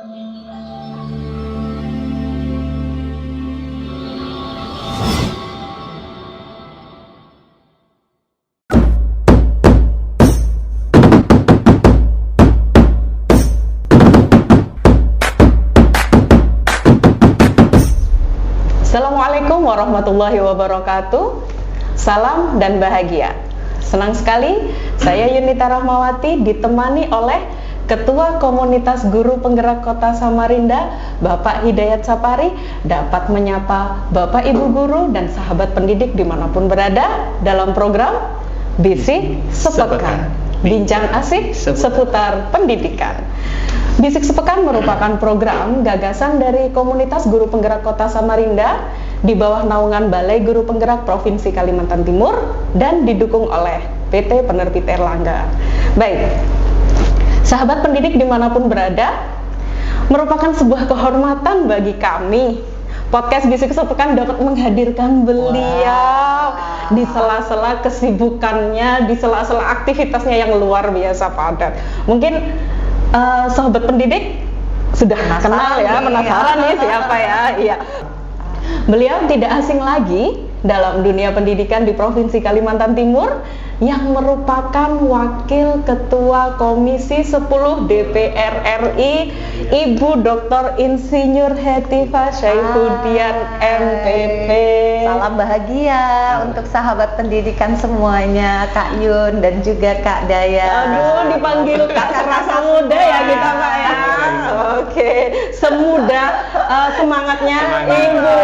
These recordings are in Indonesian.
Assalamualaikum warahmatullahi wabarakatuh. Salam dan bahagia. Senang sekali saya Yunita Rahmawati ditemani oleh Ketua Komunitas Guru Penggerak Kota Samarinda, Bapak Hidayat Sapari, dapat menyapa Bapak Ibu Guru dan sahabat pendidik dimanapun berada dalam program Bisik Sepekan, bincang asik seputar pendidikan. Bisik Sepekan merupakan program gagasan dari Komunitas Guru Penggerak Kota Samarinda di bawah naungan Balai Guru Penggerak Provinsi Kalimantan Timur dan didukung oleh PT Penerbit Erlangga. Baik, sahabat pendidik dimanapun berada, merupakan sebuah kehormatan bagi kami Podcast Bisik Sepekan dapat menghadirkan beliau di sela-sela kesibukannya, di sela-sela aktivitasnya yang luar biasa padat. Mungkin sahabat pendidik sudah kenal ya, penasaran nih siapa ya. Iya. Beliau tidak asing lagi dalam dunia pendidikan di Provinsi Kalimantan Timur yang merupakan Wakil Ketua Komisi 10 DPR RI, Ibu Dr. Insinyur Hetifah Syaifuddin MPP. Salam bahagia untuk sahabat pendidikan semuanya, Kak Yun dan juga Kak Daya. Aduh, dipanggil Kak serasa muda ya kita Kak ya. Oke, semuda semangatnya Ibu.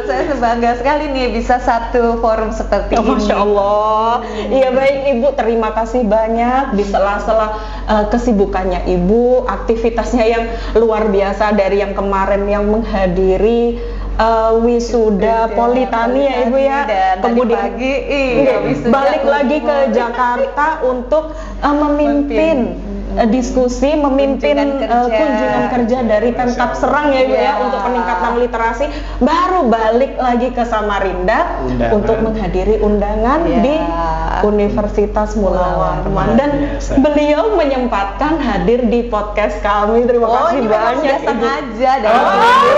Saya bangga sekali nih bisa satu forum seperti ini. Masya Allah. Iya baik Ibu, terima kasih banyak di sela-sela kesibukannya Ibu, aktivitasnya yang luar biasa dari yang kemarin yang menghadiri wisuda Politani ya Ibu ya. Kemudian pagi, balik lagi ke Jakarta untuk memimpin diskusi, memimpin kunjungan kerja dari Pemkab Serang ya Ibu ya untuk peningkatan literasi, baru balik lagi ke Samarinda untuk menghadiri undangan di Universitas Mula Warman, dan beliau menyempatkan hadir di podcast kami. Terima kasih banyak Ibu. Sengaja dari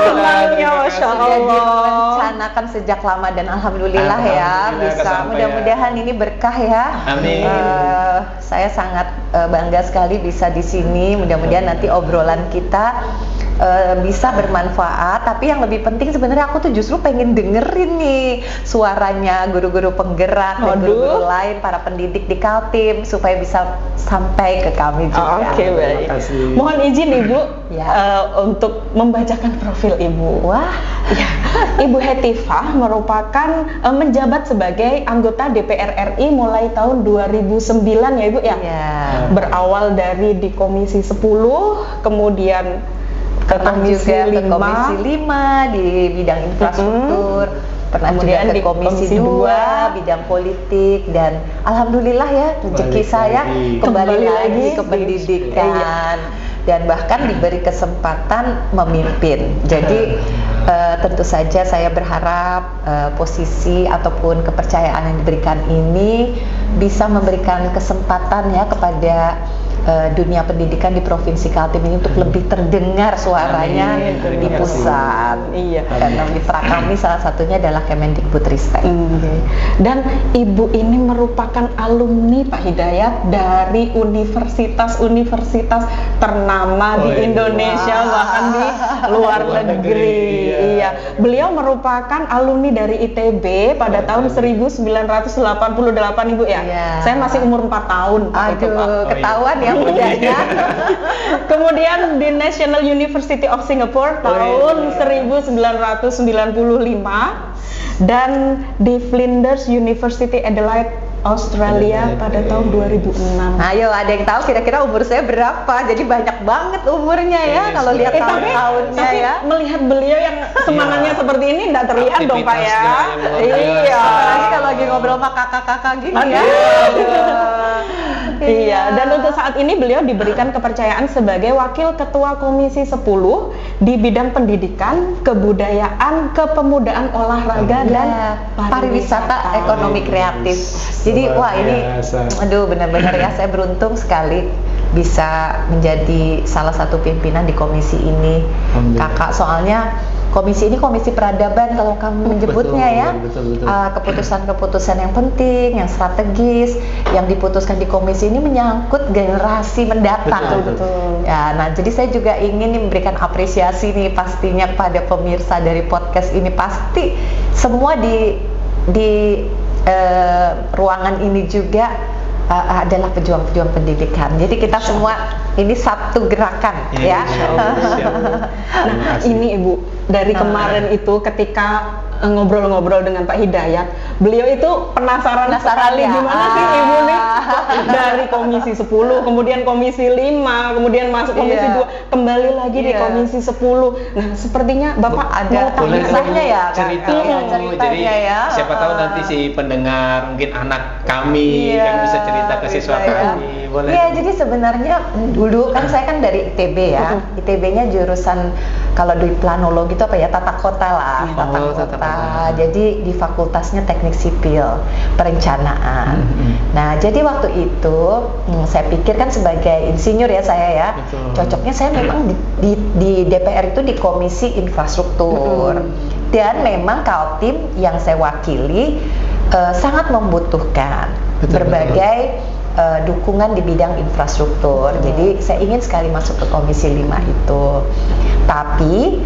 senangnya Masya Allah. Merencanakan sejak lama dan alhamdulillah ya bisa. Mudah-mudahan ini berkah ya. Amin. Saya sangat bangga sekali bisa di sini. Mudah-mudahan nanti obrolan kita bisa bermanfaat. Tapi yang lebih penting sebenarnya aku tuh justru pengen dengerin nih suaranya guru-guru penggerak dan guru-guru lain, para pendidik di Kaltim, supaya bisa sampai ke kami juga. Oke, baik. Mohon izin Ibu untuk membacakan profil Ibu. Wah, ya. Ibu Hetifah merupakan menjabat sebagai anggota DPR RI mulai tahun 2009 ya Ibu ya. Berawal dari di Komisi 10, kemudian ke Komisi 5 di bidang infrastruktur, pernah juga ke Komisi 2 bidang politik, dan alhamdulillah ya rezeki saya kembali lagi ke pendidikan dan bahkan diberi kesempatan memimpin. Jadi tentu saja saya berharap posisi ataupun kepercayaan yang diberikan ini bisa memberikan kesempatan ya kepada dunia pendidikan di Provinsi Kaltim ini untuk lebih terdengar suaranya di pusat. Iya. Karena mitra kami salah satunya adalah Kemendikbudristek. Dan Ibu ini merupakan alumni Pak Hidayat dari universitas-universitas ternama di Indonesia, bahkan di luar negeri. Iya. Beliau merupakan alumni dari ITB pada tahun 1988 Ibu ya. Saya masih umur 4 tahun. Aduh, ketahuan ya mudanya. Kemudian di National University of Singapore tahun 1995 dan di Flinders University Adelaide Australia pada tahun 2006. Ayo, ada yang tahu kira-kira umur saya berapa? Jadi banyak banget umurnya ya kalau lihat tahun-tahunnya tapi ya. Melihat beliau yang semangatnya seperti ini tidak terlihat dong Pak ya. Iya. Apalagi kalau lagi ngobrol sama kakak-kakak gini ya. Iya, dan untuk saat ini beliau diberikan kepercayaan sebagai Wakil Ketua Komisi 10 di bidang pendidikan, kebudayaan, kepemudaan, olahraga, dan pariwisata ekonomi kreatif. Jadi wah ini, aduh benar-benar ya saya beruntung sekali bisa menjadi salah satu pimpinan di komisi ini, Kakak. Soalnya komisi ini komisi peradaban kalau kamu menyebutnya ya. Betul. Keputusan-keputusan yang penting, yang strategis, yang diputuskan di komisi ini menyangkut generasi mendatang. Betul. Ya, nah jadi saya juga ingin memberikan apresiasi nih pastinya kepada pemirsa dari podcast ini. Pasti semua di ruangan ini juga adalah pejuang-pejuang pendidikan. Jadi kita semua ini satu gerakan ya. Nah, ini Ibu, dari kemarin itu ketika ngobrol-ngobrol dengan Pak Hidayat, beliau itu penasaran sekali ya? gimana sih Ibu nih dari komisi 10, kemudian komisi 5, kemudian masuk komisi 2, kembali lagi di komisi 10. Nah, sepertinya Bapak ada kisahnya ya, ceritanya jadi siapa tahu nanti si pendengar, mungkin anak kami kan bisa cerita ke siswa kami. Boleh. Iya, jadi sebenarnya dulu kan saya kan dari ITB ya. ITB-nya jurusan kalau di planologi itu apa ya, tata kota lah, tata kota. Jadi di fakultasnya teknik sipil, perencanaan. Nah, jadi waktu itu saya pikir kan sebagai insinyur ya saya ya, cocoknya saya memang di DPR itu di komisi infrastruktur. Dan memang Kaltim yang saya wakili sangat membutuhkan berbagai dukungan di bidang infrastruktur. Jadi saya ingin sekali masuk ke komisi 5 itu. Tapi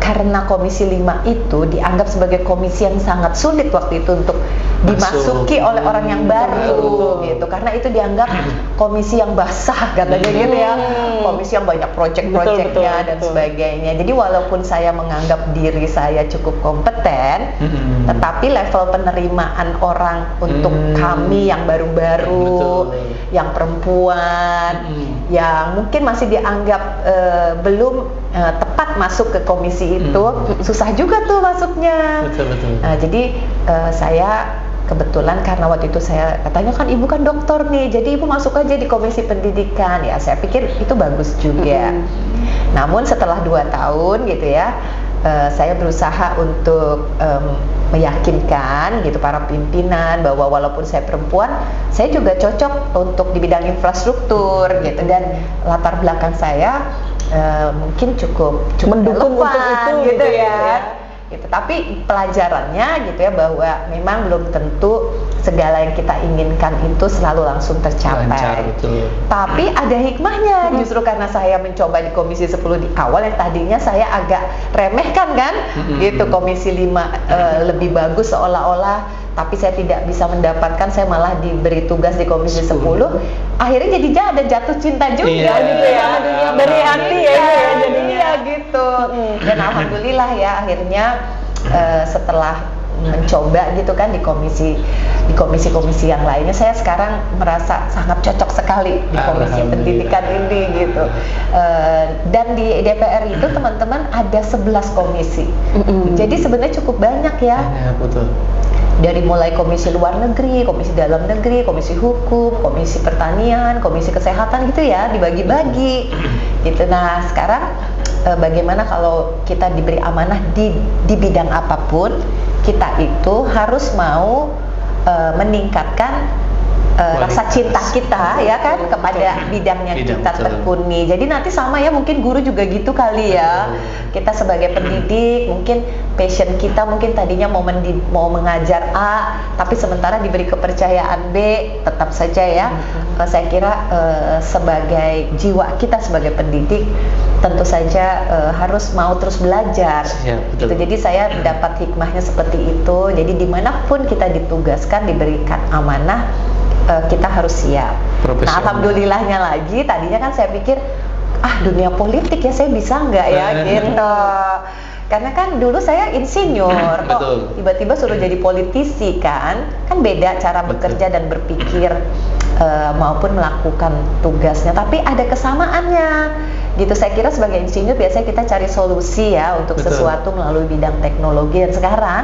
karena komisi 5 itu dianggap sebagai komisi yang sangat sulit waktu itu untuk dimasuki oleh orang yang baru gitu, karena itu dianggap komisi yang basah katanya gitu ya, komisi yang banyak project-projectnya dan sebagainya. Jadi walaupun saya menganggap diri saya cukup kompeten, tetapi level penerimaan orang untuk kami yang baru-baru, yang perempuan, yang mungkin masih dianggap belum tepat masuk ke komisi itu, susah juga tuh masuknya. Nah, jadi saya kebetulan karena waktu itu saya katanya kan ibu kan dokter nih, jadi ibu masuk aja di komisi pendidikan. Ya saya pikir itu bagus juga. Namun setelah 2 tahun gitu ya, saya berusaha untuk meyakinkan gitu para pimpinan bahwa walaupun saya perempuan, saya juga cocok untuk di bidang infrastruktur gitu, dan latar belakang saya mungkin cukup mendukung untuk itu gitu ya. Gitu. Tapi pelajarannya gitu ya, bahwa memang belum tentu segala yang kita inginkan itu selalu langsung tercapai. Tapi ada hikmahnya, justru karena saya mencoba di komisi 10 di awal yang tadinya saya agak remehkan kan, gitu, komisi 5 lebih bagus seolah-olah, tapi saya tidak bisa mendapatkan, saya malah diberi tugas di komisi 10. Akhirnya jadinya ada jatuh cinta juga gitu ya, dari hati ya jadinya gitu. Dan alhamdulillah ya akhirnya setelah mencoba gitu kan di komisi-komisi yang lainnya, saya sekarang merasa sangat cocok sekali di komisi pendidikan ini gitu. Dan di DPR itu teman-teman ada 11 komisi. Jadi sebenarnya cukup banyak ya. Betul. Dari mulai komisi luar negeri, komisi dalam negeri, komisi hukum, komisi pertanian, komisi kesehatan gitu ya, dibagi-bagi gitu. Nah sekarang bagaimana kalau kita diberi amanah di bidang apapun, kita itu harus mau meningkatkan rasa cinta kita ya kan kepada bidang yang kita tekuni. Jadi nanti sama ya, mungkin guru juga gitu kali ya. Kita sebagai pendidik mungkin passion kita mungkin tadinya mau mengajar A, tapi sementara diberi kepercayaan B, tetap saja ya. Saya kira sebagai jiwa kita sebagai pendidik tentu saja harus mau terus belajar. Gitu. Jadi saya mendapat hikmahnya seperti itu. Jadi dimanapun kita ditugaskan, diberikan amanah, kita harus siap. Nah alhamdulillahnya lagi, tadinya kan saya pikir dunia politik ya saya bisa nggak ya gitu. Karena kan dulu saya insinyur, kok tiba-tiba suruh jadi politisi kan beda cara bekerja dan berpikir maupun melakukan tugasnya, tapi ada kesamaannya gitu. Saya kira sebagai insinyur biasanya kita cari solusi ya untuk sesuatu melalui bidang teknologi, dan sekarang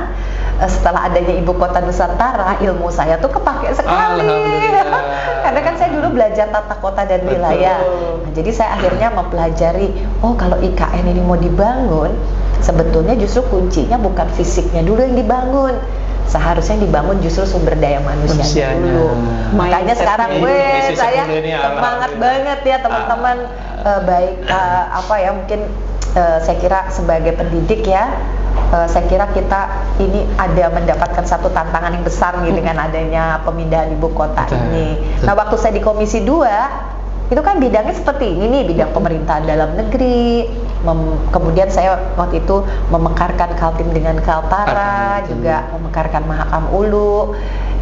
setelah adanya Ibu Kota Nusantara, ilmu saya tuh kepake sekali. Karena kan saya dulu belajar tata kota dan wilayah. Nah, jadi saya akhirnya mempelajari, kalau IKN ini mau dibangun, sebetulnya justru kuncinya bukan fisiknya dulu yang dibangun. seharusnya dibangun justru sumber daya manusianya dulu. Makanya sekarang saya semangat banget ya teman-teman, baik apa ya, mungkin saya kira sebagai pendidik ya, saya kira kita ini ada mendapatkan satu tantangan yang besar nih dengan adanya pemindahan ibu kota ini. Nah, waktu saya di Komisi 2 itu kan bidangnya seperti ini nih, bidang pemerintahan dalam negeri. Kemudian saya waktu itu memekarkan Kaltim dengan Kaltara, juga memekarkan Mahakam Ulu.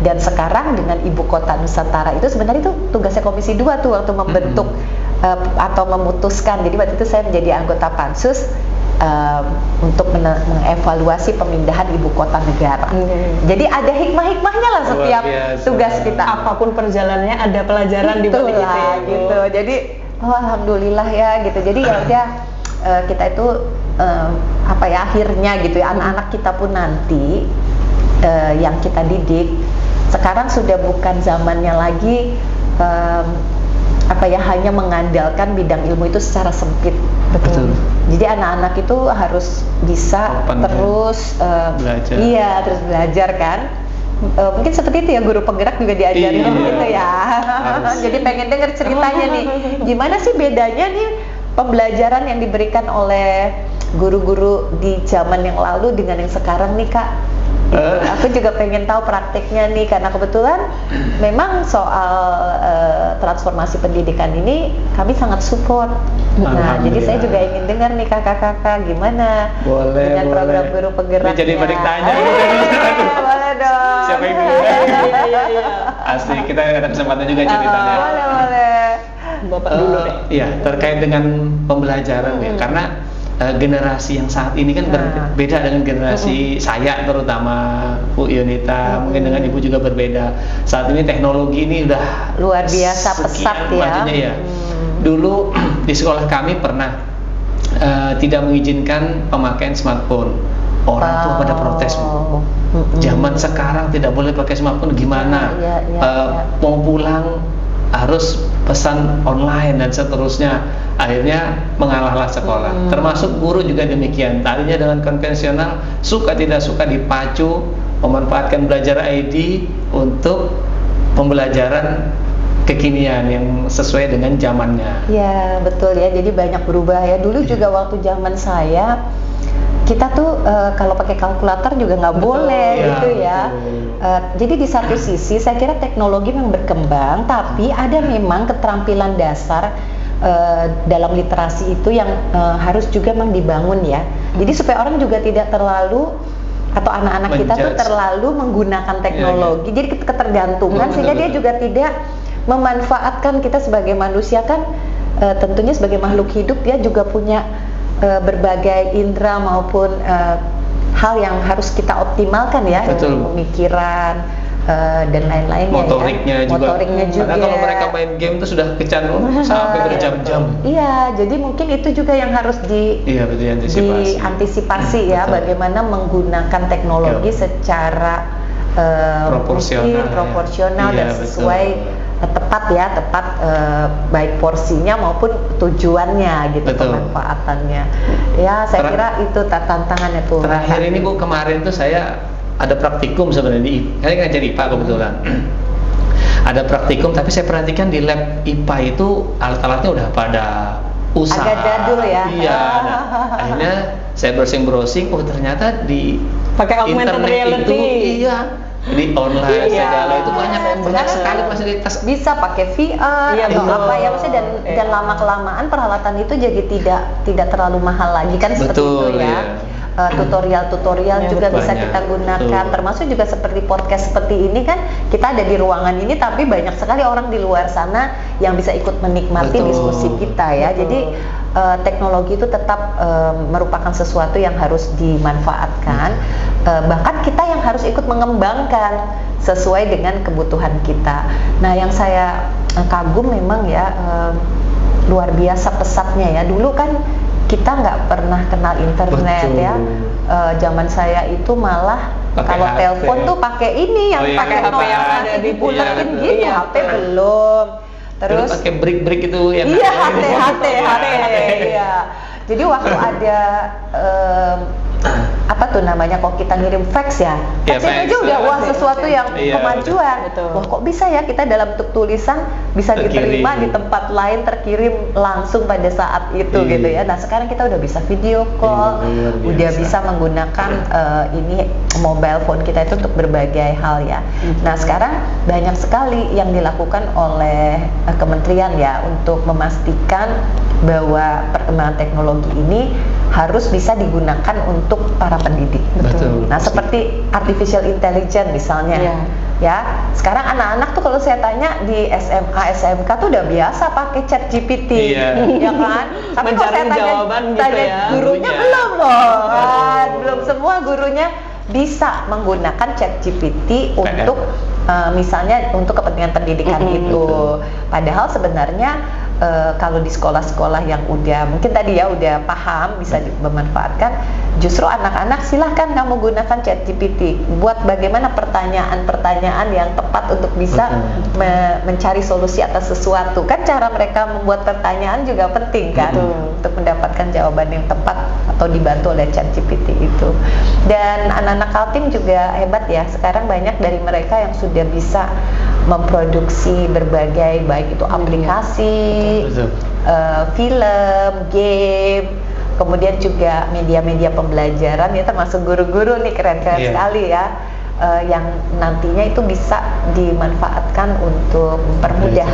Dan sekarang dengan Ibu Kota Nusantara itu sebenarnya itu tugasnya Komisi 2 tuh waktu membentuk atau memutuskan. Jadi waktu itu saya menjadi anggota Pansus untuk mengevaluasi pemindahan ibu kota negara. Jadi ada hikmah-hikmahnya lah setiap tugas kita. Apapun perjalanannya ada pelajaran di balik itu ya, gitu. Jadi alhamdulillah ya gitu. Jadi ya udah kita itu apa ya, akhirnya gitu ya, anak-anak kita pun nanti yang kita didik sekarang sudah bukan zamannya lagi apa ya, hanya mengandalkan bidang ilmu itu secara sempit. Betul. Jadi anak-anak itu harus bisa terus belajar. Iya, terus belajar kan. Mungkin seperti itu ya, guru penggerak juga diajarin gitu ya. Jadi pengen denger ceritanya nih, gimana sih bedanya nih pembelajaran yang diberikan oleh guru-guru di zaman yang lalu dengan yang sekarang nih Kak. Aku juga pengen tahu prakteknya nih, karena kebetulan memang soal transformasi pendidikan ini kami sangat support. Nah, jadi saya juga ingin dengar nih kakak-kakak gimana dengan program guru penggeraknya. Jadi balik tanya. Boleh dong. Siapa yang dulu? Asli, kita ada kesempatan juga ceritanya. Boleh. Bapak dulu deh. Iya, terkait dengan pembelajaran ya, karena generasi yang saat ini kan berbeda dengan generasi saya, terutama Bu Yunita, mungkin dengan Ibu juga berbeda. Saat ini teknologi ini udah luar biasa pesat ya. Majunya ya. Dulu di sekolah kami pernah tidak mengizinkan pemakaian smartphone. Orang tua pada protes. Zaman sekarang tidak boleh pakai smartphone, gimana? Mau pulang harus pesan online dan seterusnya. Akhirnya mengalahlah sekolah. Termasuk guru juga demikian. Tadinya dengan konvensional, suka tidak suka dipacu memanfaatkan belajar ID untuk pembelajaran kekinian yang sesuai dengan zamannya. Ya betul ya. Jadi banyak berubah ya. Dulu juga waktu zaman saya, kita tuh kalau pakai kalkulator juga nggak boleh gitu ya. Jadi di satu sisi saya kira teknologi memang berkembang, tapi ada memang keterampilan dasar dalam literasi itu yang harus juga memang dibangun ya. Jadi supaya orang juga tidak terlalu, atau anak-anak kita tuh terlalu menggunakan teknologi. Jadi ketergantungan sehingga dia juga tidak memanfaatkan kita sebagai manusia kan, tentunya sebagai makhluk hidup dia juga punya berbagai indera maupun hal yang harus kita optimalkan ya. Betul. Pemikiran dan lain-lainnya. Motoriknya ya. juga. Motoriknya juga. Karena kalau mereka main game itu sudah kecanduan sampai berjam-jam. Iya, jadi mungkin itu juga yang harus diantisipasi ya, bagaimana menggunakan teknologi secara proporsional dan sesuai tepat baik porsinya maupun tujuannya gitu. Betul. Pemanfaatannya. Ya, saya kira itu tantangannya tuh. Terakhir ini Bu, kemarin tuh saya ada praktikum sebenarnya saya ngajar IPA kebetulan. Ada praktikum, tapi saya perhatikan di lab IPA itu alat-alatnya udah pada usah. Agak jadul ya. Iya. Akhirnya saya browsing, ternyata di pakai augmented reality. Di online segala itu banyak sekali fasilitas. Bisa pakai VR atau apa ya, maksudnya dan lama kelamaan peralatan itu jadi tidak terlalu mahal lagi kan, seperti itu ya. Tutorial juga bisa kita gunakan, termasuk juga seperti podcast seperti ini kan, kita ada di ruangan ini tapi banyak sekali orang di luar sana yang bisa ikut menikmati diskusi kita ya. Jadi teknologi itu tetap merupakan sesuatu yang harus dimanfaatkan, bahkan kita yang harus ikut mengembangkan sesuai dengan kebutuhan kita. Nah, yang saya kagum memang ya, luar biasa pesatnya ya. Dulu kan kita nggak pernah kenal internet. Betul. Ya. Zaman saya itu malah kalau telepon tuh pakai ini yang pakai HP yang ada dibulatin gitu, HP belum. Terus pakai brick itu yang HT. Iya. Jadi waktu ada apa tuh namanya, kalau kita ngirim fax ya, Iya, fax aja fax, udah wah fax, sesuatu fax. yang Iya, kemajuan. betul. Wah kok bisa ya kita dalam bentuk tulisan bisa Terkirim. diterima di tempat lain, terkirim langsung pada saat itu Iya. gitu ya. Nah sekarang kita udah bisa video call, Iya, luar biasa. udah bisa menggunakan ini mobile phone kita itu untuk berbagai hal ya. Nah sekarang banyak sekali yang dilakukan oleh kementerian ya untuk memastikan bahwa perkembangan teknologi ini harus bisa digunakan untuk para pendidik. Betul. Nah seperti artificial intelligence misalnya, Iya. ya sekarang anak-anak tuh kalau saya tanya di SMA, SMK tuh udah biasa pakai chat GPT, Iya. ya kan? Tapi kalau Mencari saya jawaban gitu tanya ya. gurunya Gurunya. belum loh, belum semua gurunya bisa menggunakan chat GPT untuk misalnya untuk kepentingan pendidikan itu. Padahal sebenarnya kalau di sekolah-sekolah yang udah mungkin tadi ya udah paham bisa memanfaatkan, justru anak-anak silahkan kamu gunakan ChatGPT buat bagaimana pertanyaan-pertanyaan yang tepat untuk bisa mencari solusi atas sesuatu. Kan cara mereka membuat pertanyaan juga penting kan untuk mendapatkan jawaban yang tepat atau dibantu oleh ChatGPT itu. Dan anak-anak Kaltim juga hebat ya, sekarang banyak dari mereka yang sudah bisa memproduksi berbagai baik itu aplikasi, Betul. film, game, kemudian juga media-media pembelajaran ya, termasuk guru-guru nih keren-keren Iya. sekali ya, yang nantinya itu bisa dimanfaatkan untuk mempermudah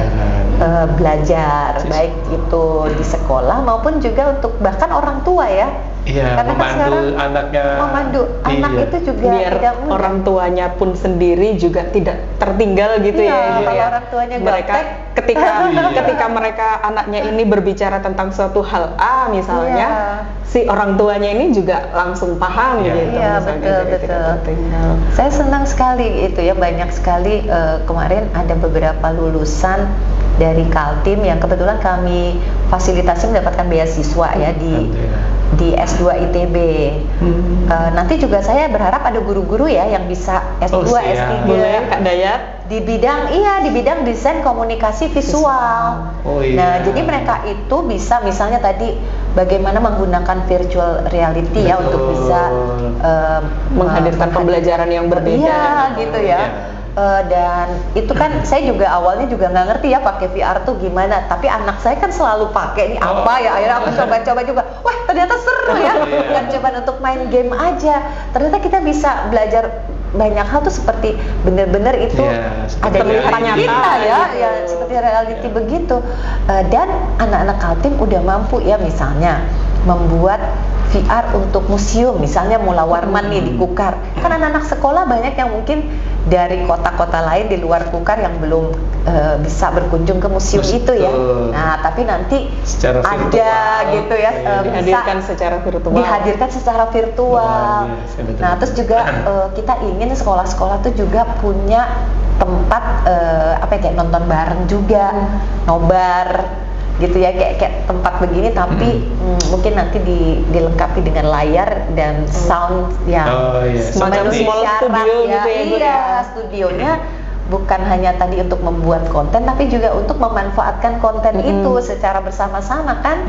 belajar, baik itu di sekolah maupun juga untuk bahkan orang tua ya. Iya, Karena kan memandu sekarang anaknya. memandu anak Iya. itu juga Biar tidak mudah. orang tuanya pun sendiri juga tidak tertinggal gitu Iya, ya Ibu kalau ya. orang tuanya mereka gaptek. ketika Iya. ketika mereka anaknya ini berbicara tentang suatu hal A misalnya, Iya. si orang tuanya ini juga langsung paham Iya. gitu. Iya, misalnya, betul, jadi tidak betul. tertinggal. Saya senang sekali itu ya, banyak sekali kemarin ada beberapa lulusan dari Kaltim yang kebetulan kami fasilitasi mendapatkan beasiswa ya di S2 ITB. Nanti juga saya berharap ada guru-guru ya yang bisa S2, Oh, siap. S3 Boleh Kak Dayat? di bidang desain komunikasi visual. Oh, iya. Nah, jadi mereka itu bisa misalnya tadi bagaimana menggunakan virtual reality ya Betul. untuk bisa Menghadirkan pembelajaran yang berbeda. Iya, gitu ya. Dan itu kan saya juga awalnya juga nggak ngerti ya pakai VR tuh gimana, tapi anak saya kan selalu pakai nih apa ya, akhirnya aku coba-coba juga, wah ternyata seru ya, bukan cuma untuk main game aja, ternyata kita bisa belajar banyak hal tuh seperti bener-bener itu ada di depan reality kita ya, gitu. ya seperti reality begitu. Dan anak-anak Kaltim udah mampu ya misalnya membuat VR untuk museum, misalnya Mula Warman nih di Kukar. Kan anak-anak sekolah banyak yang mungkin dari kota-kota lain di luar Kukar yang belum bisa berkunjung ke museum itu ya. Nah, tapi nanti Secara ada virtual, gitu ya, Dihadirkan bisa secara virtual. dihadirkan secara virtual. Luar biasa, betul. Nah, terus juga kita ingin sekolah-sekolah tuh juga punya tempat apa ya, kayak nonton bareng juga, nobar gitu ya, kayak tempat begini tapi mungkin nanti dilengkapi dengan layar dan sound yang Semacam memenuhi small syarat studio ya. gitu ya, Bu, Iya, ya. studionya bukan hanya tadi untuk membuat konten tapi juga untuk memanfaatkan konten itu secara bersama-sama kan.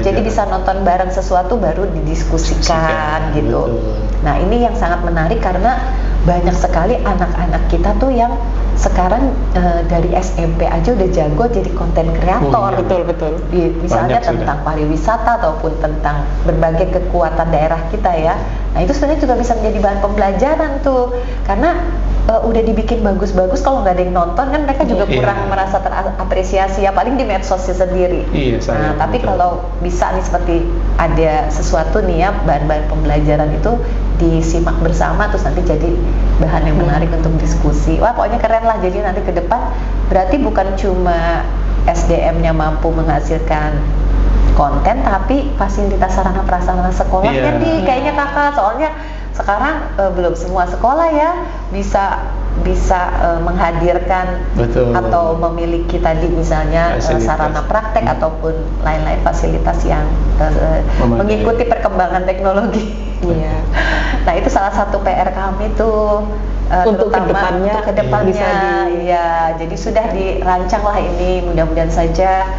Jadi bisa nonton bareng sesuatu baru didiskusikan gitu. Betul. Nah, ini yang sangat menarik karena banyak sekali anak-anak kita tuh yang sekarang dari SMP aja udah jago jadi konten kreator. Betul. Misalnya Banyak tentang pariwisata ataupun tentang berbagai kekuatan daerah kita ya. Nah, itu sebenarnya juga bisa menjadi bahan pembelajaran tuh. Karena udah dibikin bagus-bagus, kalau nggak ada yang nonton kan mereka juga kurang merasa terapresiasi ya, paling di medsosnya sendiri. Nah, tapi kalau bisa nih seperti ada sesuatu nih ya, bahan-bahan pembelajaran itu disimak bersama terus nanti jadi bahan yang menarik untuk diskusi. Wah, pokoknya keren lah. Jadi nanti ke depan berarti bukan cuma SDM-nya mampu menghasilkan konten, tapi fasilitas sarana prasarana sekolahnya nih kayaknya Kakak, soalnya sekarang belum semua sekolah ya bisa menghadirkan atau memiliki tadi misalnya sarana praktek ataupun lain-lain fasilitas yang mengikuti perkembangan teknologi. Iya. Nah, itu salah satu PR kami tuh untuk kedepannya bisa ya, jadi sudah dirancang lah ini, mudah-mudahan saja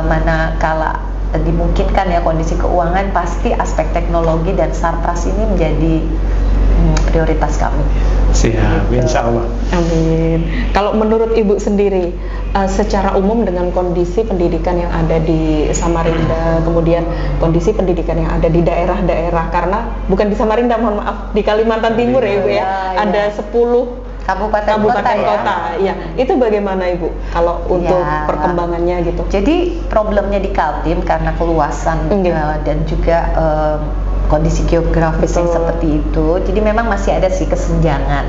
manakala dimungkinkan ya kondisi keuangan, pasti aspek teknologi dan Sarpras ini menjadi prioritas kami. Siap, Gitu. insya Allah. Amin. Kalau menurut Ibu sendiri, secara umum dengan kondisi pendidikan yang ada di Samarinda, kemudian kondisi pendidikan yang ada di daerah-daerah, karena bukan di Samarinda, mohon maaf, di Kalimantan Timur ya Ibu ya, ada 10 kabupaten kota, ya. Itu bagaimana Ibu kalau untuk Ya. perkembangannya gitu? Jadi problemnya di Kaltim karena keluasan dan juga kondisi geografis yang seperti itu. Jadi memang masih ada sih kesenjangan.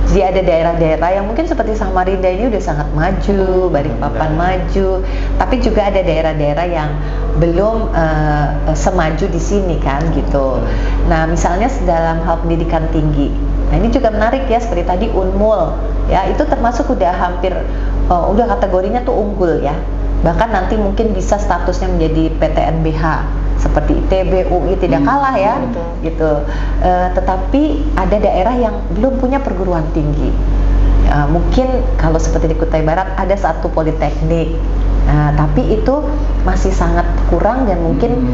Jadi ada daerah-daerah yang mungkin seperti Samarinda ini udah sangat maju, Balikpapan maju, tapi juga ada daerah-daerah yang belum semaju di sini kan gitu. Nah misalnya dalam hal pendidikan tinggi, nah ini juga menarik ya, seperti tadi Unmul ya, itu termasuk udah hampir udah kategorinya tuh unggul ya, bahkan nanti mungkin bisa statusnya menjadi PTNBH seperti ITB, UI tidak kalah ya gitu. Tetapi ada daerah yang belum punya perguruan tinggi. Mungkin kalau seperti di Kutai Barat ada satu politeknik, tapi itu masih sangat kurang dan mungkin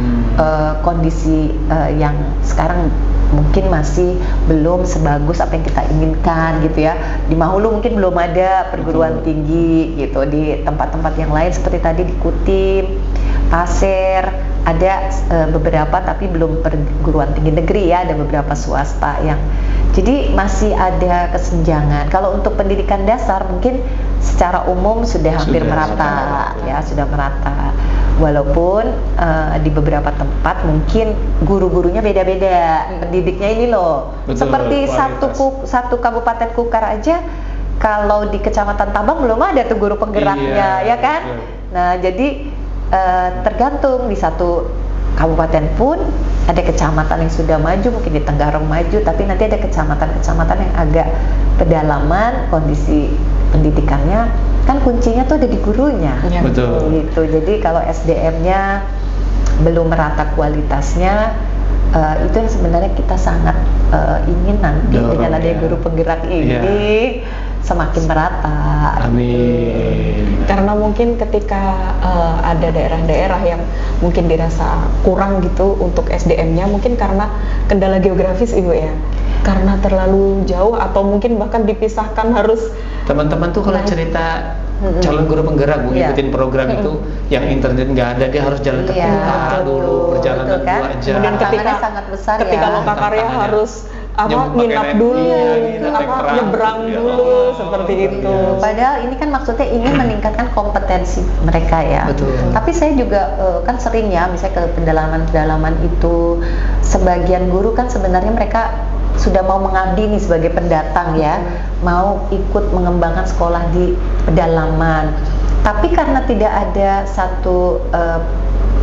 kondisi yang sekarang mungkin masih belum sebagus apa yang kita inginkan gitu ya. Di Mahulu mungkin belum ada perguruan tinggi gitu. Di tempat-tempat yang lain seperti tadi di Kutim, Pasir, ada beberapa tapi belum perguruan tinggi negeri ya, ada beberapa swasta yang jadi masih ada kesenjangan. Kalau untuk pendidikan dasar mungkin secara umum sudah hampir merata ya, sudah merata. Walaupun di beberapa tempat mungkin guru-gurunya beda-beda, pendidiknya ini loh. Betul, seperti satu Kabupaten Kukar aja, kalau di Kecamatan Tambang belum ada tuh guru penggeraknya, ya kan? Nah, jadi tergantung di satu kabupaten pun ada kecamatan yang sudah maju, mungkin di Tenggarong maju, tapi nanti ada kecamatan-kecamatan yang agak pedalaman kondisi pendidikannya, kan kuncinya tuh ada di gurunya. Betul. Gitu. Jadi kalau SDM-nya belum merata kualitasnya, itu yang sebenarnya kita sangat ingin nanti dengan adanya guru penggerak ini semakin merata. Amin. Karena mungkin ketika ada daerah-daerah yang mungkin dirasa kurang gitu untuk SDM-nya, mungkin karena kendala geografis Ibu ya, karena terlalu jauh atau mungkin bahkan dipisahkan harus. Teman-teman tuh kalau cerita calon guru penggerak Bu, ngikutin program itu yang internet nggak ada, dia harus jalan ke kota dulu, perjalanan 2 jam. Kemudian ketika sangat besar ketika lokakarya harus nginap dulu, nyebrang dulu, seperti itu. Padahal ini kan maksudnya ingin meningkatkan kompetensi mereka ya. Betul. Tapi saya juga kan sering ya, misalnya ke pedalaman-pedalaman itu, sebagian guru kan sebenarnya mereka sudah mau mengabdi nih sebagai pendatang ya, mau ikut mengembangkan sekolah di pedalaman. Tapi karena tidak ada satu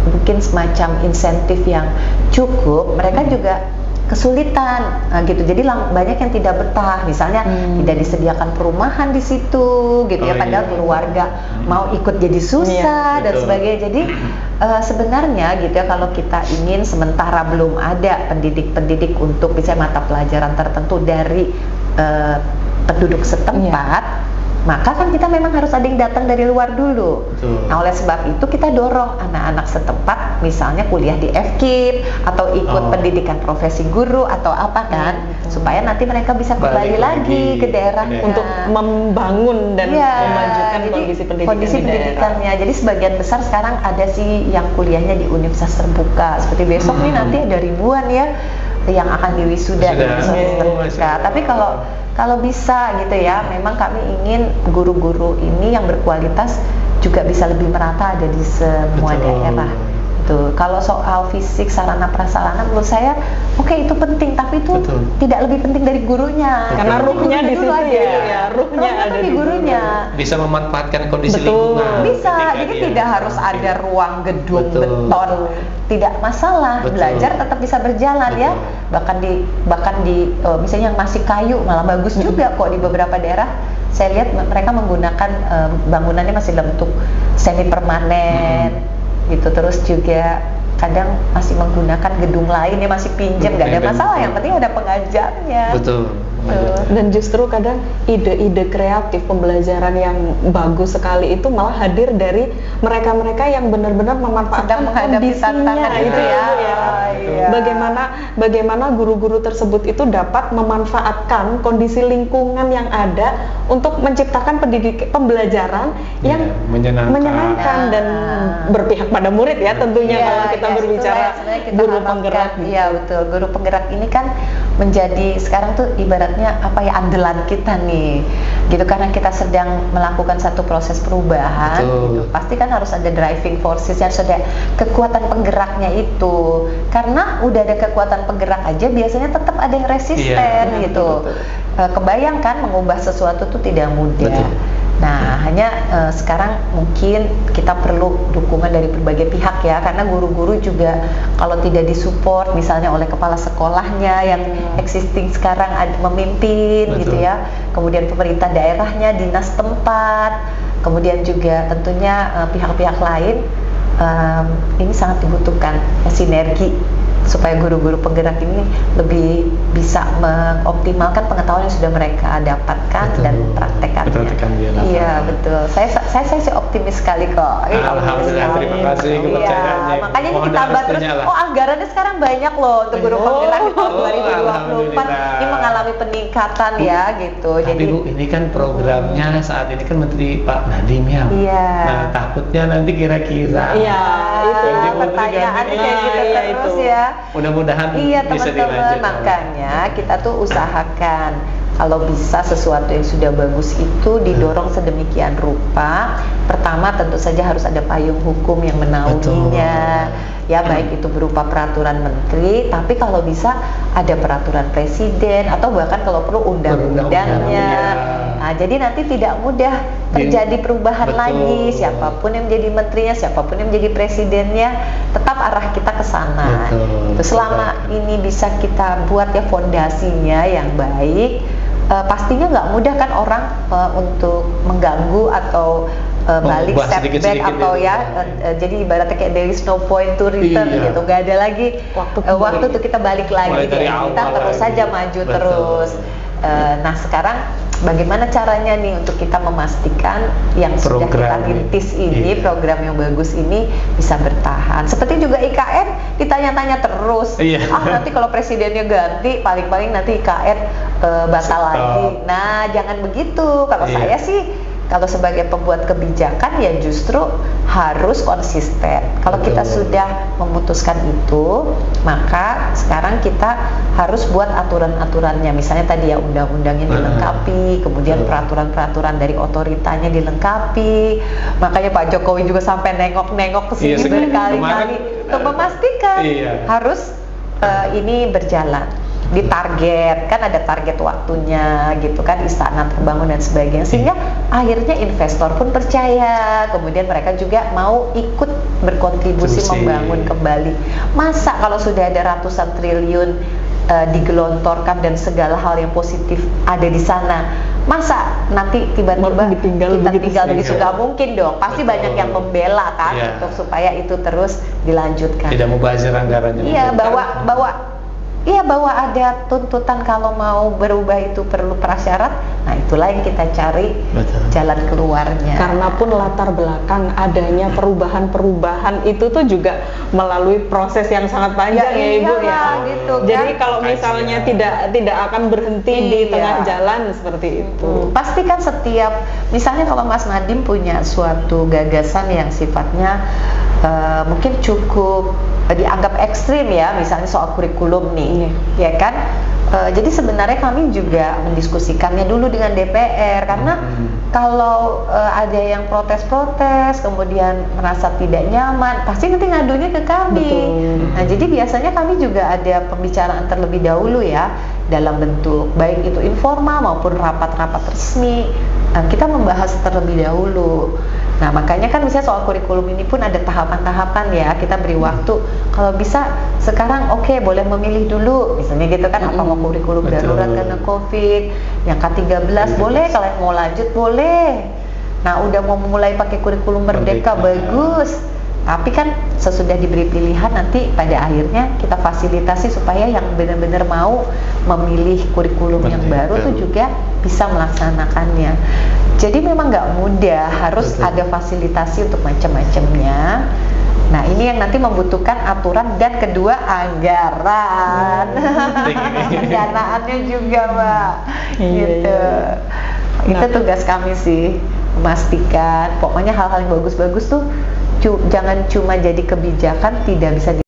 mungkin semacam insentif yang cukup, mereka juga kesulitan gitu. Jadi banyak yang tidak betah, misalnya tidak disediakan perumahan di situ gitu ya, padahal keluarga mau ikut jadi susah dan sebagainya. Jadi sebenarnya gitu ya, kalau kita ingin sementara belum ada pendidik untuk misalnya mata pelajaran tertentu dari penduduk setempat, maka kan kita memang harus ada yang datang dari luar dulu. Nah oleh sebab itu kita dorong anak-anak setempat misalnya kuliah di FKIP atau ikut pendidikan profesi guru atau apa kan, supaya nanti mereka bisa kembali lagi ke daerahnya untuk membangun dan memajukan kondisi pendidikannya. Jadi sebagian besar sekarang ada sih yang kuliahnya di universitas terbuka, seperti besok nih nanti ada ribuan ya yang akan diwisuda di universitas terbuka. Tapi kalau bisa gitu ya, memang kami ingin guru-guru ini yang berkualitas juga bisa lebih merata ada di semua daerah. Tuh, kalau soal fisik, sarana prasarana menurut saya oke, itu penting, tapi itu tidak lebih penting dari gurunya. Karena ruhnya di situ ya, ruhnya ada di gurunya. Bisa memanfaatkan kondisi lingkungan. Bisa, jadi tidak harus ada ruang gedung beton, tidak masalah. Belajar tetap bisa berjalan ya. Bahkan di misalnya yang masih kayu malah bagus juga kok di beberapa daerah. Saya lihat mereka menggunakan bangunannya masih dalam bentuk semi permanen. Gitu. Terus juga kadang masih menggunakan gedung lain ya, masih pinjam, nggak ada masalah, yang penting ada pengajarnya. Betul. Dan justru kadang ide-ide kreatif pembelajaran yang bagus sekali itu malah hadir dari mereka-mereka yang benar-benar memanfaatkan kondisinya itu ya. Iya. Bagaimana guru-guru tersebut itu dapat memanfaatkan kondisi lingkungan yang ada untuk menciptakan pembelajaran yang menyenangkan dan berpihak pada murid ya tentunya. Kalau kita berbicara guru penggerak. Iya betul, guru penggerak ini kan menjadi sekarang tuh ibaratnya apa ya, andalan kita nih gitu, karena kita sedang melakukan satu proses perubahan gitu. Pasti kan harus ada driving forces, harus ada kekuatan penggeraknya itu, karena udah ada kekuatan penggerak aja biasanya tetap ada yang resisten gitu. Kebayangkan mengubah sesuatu tuh tidak mudah. Nah, hanya sekarang mungkin kita perlu dukungan dari berbagai pihak ya, karena guru-guru juga kalau tidak disupport misalnya oleh kepala sekolahnya yang existing sekarang memimpin gitu ya, kemudian pemerintah daerahnya, dinas tempat, kemudian juga tentunya pihak-pihak lain, ini sangat dibutuhkan sinergi supaya guru-guru penggerak ini lebih bisa mengoptimalkan pengetahuan yang sudah mereka dapatkan dan praktekkannya. Iya betul. Saya sih optimis sekali kok. Alhamdulillah, terima kasih kepercayaannya. Makanya ini ditambah terus. Oh, anggarannya sekarang banyak loh untuk guru penggerak di tahun 2024. Ini mengalami peningkatan ya gitu. Tapi jadi Bu, ini kan programnya saat ini kan Menteri Pak Nadiem ya. Iya. Nah, takutnya nanti kira-kira. Iya, itu pertanyaannya kayak gitu terus ya. Mudah-mudahan iya bisa teman-teman, dilanjut. makanya kita tuh usahakan kalau bisa sesuatu yang sudah bagus itu didorong sedemikian rupa. Pertama tentu saja harus ada payung hukum yang menaunginya. Ya, baik itu berupa peraturan menteri, tapi kalau bisa ada peraturan presiden atau bahkan kalau perlu undang-undangnya. Nah, jadi nanti tidak mudah terjadi perubahan lagi. Siapapun yang menjadi menterinya, siapapun yang menjadi presidennya, tetap arah kita ke sana. Selama ini bisa kita buat ya fondasinya yang baik, pastinya nggak mudah kan orang untuk mengganggu atau balik setback atau jadi ibaratnya kayak there is no point to return gitu, nggak ada lagi waktu tuh kita balik lagi, kita terus saja maju terus. Nah sekarang bagaimana caranya nih untuk kita memastikan yang sudah kita rintis ini, program yang bagus ini bisa bertahan. Seperti juga IKN ditanya-tanya terus, nanti kalau presidennya ganti paling-paling nanti IKN batal lagi. Nah jangan begitu. Kalau saya sih, kalau sebagai pembuat kebijakan ya justru harus konsisten. Kalau kita sudah memutuskan itu, maka sekarang kita harus buat aturan-aturannya. Misalnya tadi ya undang-undangnya dilengkapi, kemudian peraturan-peraturan dari otoritanya dilengkapi. Makanya Pak Jokowi juga sampai nengok-nengok ke sini berkali-kali untuk memastikan harus ini berjalan. Ditarget, kan ada target waktunya gitu kan, istana terbangun dan sebagainya, sehingga akhirnya investor pun percaya, kemudian mereka juga mau ikut berkontribusi membangun kembali. Masa kalau sudah ada ratusan triliun digelontorkan dan segala hal yang positif ada di sana, masa nanti tiba-tiba kita tinggal begitu? Gak mungkin dong, pasti banyak yang membela kan untuk supaya itu terus dilanjutkan. Tidak mubazir anggarannya. Iya, bahwa ada tuntutan kalau mau berubah itu perlu prasyarat. Nah itulah yang kita cari jalan keluarnya. Karena pun latar belakang adanya perubahan-perubahan itu tuh juga melalui proses yang sangat panjang ya Ibu ya. Gitu, jadi kalau misalnya tidak akan berhenti di tengah jalan seperti itu. Pasti kan setiap, misalnya kalau Mas Nadiem punya suatu gagasan yang sifatnya mungkin cukup dianggap ekstrim ya, misalnya soal kurikulum nih, ya kan? Jadi sebenarnya kami juga mendiskusikannya dulu dengan DPR, karena kalau ada yang protes-protes, kemudian merasa tidak nyaman, pasti nanti ngadunya ke kami. Nah, jadi biasanya kami juga ada pembicaraan terlebih dahulu ya, dalam bentuk baik itu informal maupun rapat-rapat resmi. Kita membahas terlebih dahulu. Nah, makanya kan misalnya soal kurikulum ini pun ada tahapan-tahapan ya. Kita beri waktu. Kalau bisa sekarang boleh memilih dulu. Misalnya gitu kan, apa mau kurikulum darurat karena Covid, yang K13 boleh, kalau mau lanjut boleh. Nah, udah mau mulai pakai kurikulum merdeka bagus. Tapi kan sesudah diberi pilihan nanti pada akhirnya kita fasilitasi supaya yang benar-benar mau memilih kurikulum yang baru tuh juga bisa melaksanakannya. Jadi memang nggak mudah, harus ada fasilitasi untuk macam-macamnya. Nah ini yang nanti membutuhkan aturan dan kedua anggaran, pendanaannya juga Mbak. Gitu. Itu tugas kami sih, memastikan pokoknya hal-hal yang bagus-bagus tuh jangan cuma jadi kebijakan, tidak bisa di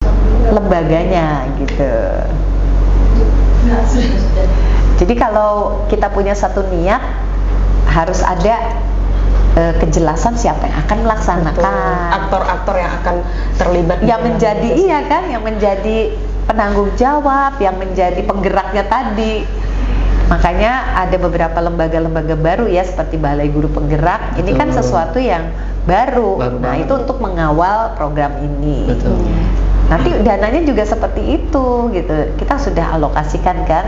lembaganya gitu. Jadi kalau kita punya satu niat, harus ada kejelasan siapa yang akan melaksanakan, aktor-aktor yang akan terlibat, yang menjadi yang menjadi penanggung jawab, yang menjadi penggeraknya tadi. Makanya ada beberapa lembaga-lembaga baru ya, seperti Balai Guru Penggerak. Ini kan sesuatu yang baru. Nah itu untuk mengawal program ini. Betul. Nanti dananya juga seperti itu gitu. Kita sudah alokasikan kan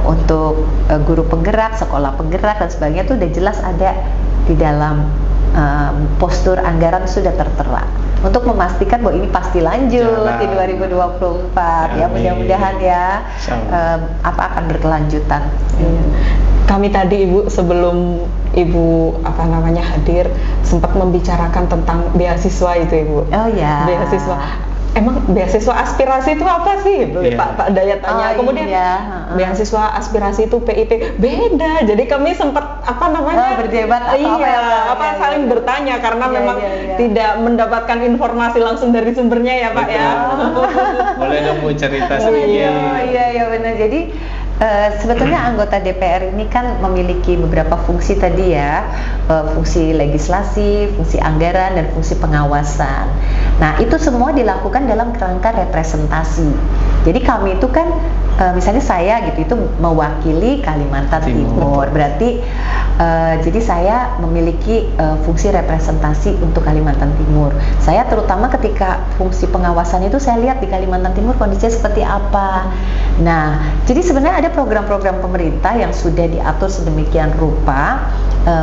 untuk guru penggerak, sekolah penggerak dan sebagainya, itu udah jelas ada di dalam postur anggaran sudah tertera untuk memastikan bahwa ini pasti lanjut di 2024. Ya mudah-mudahan ya akan berkelanjutan. Kami tadi Ibu sebelum Ibu hadir sempat membicarakan tentang beasiswa itu Ibu. Oh ya. Beasiswa. Emang beasiswa aspirasi itu apa sih? Pak Dayat tanya. Kemudian beasiswa aspirasi itu PIP beda. Jadi kami sempat berdebat saling bertanya karena memang tidak mendapatkan informasi langsung dari sumbernya ya Pak ya. Boleh dong Bu cerita sedikit. Iya benar. Jadi sebetulnya anggota DPR ini kan memiliki beberapa fungsi tadi ya, fungsi legislasi, fungsi anggaran, dan fungsi pengawasan. Nah itu semua dilakukan dalam kerangka representasi. Jadi kami itu kan, misalnya saya gitu, itu mewakili Kalimantan Timur. Berarti jadi saya memiliki fungsi representasi untuk Kalimantan Timur. Saya terutama ketika fungsi pengawasan itu saya lihat di Kalimantan Timur kondisinya seperti apa. Nah, jadi sebenarnya ada program-program pemerintah yang sudah diatur sedemikian rupa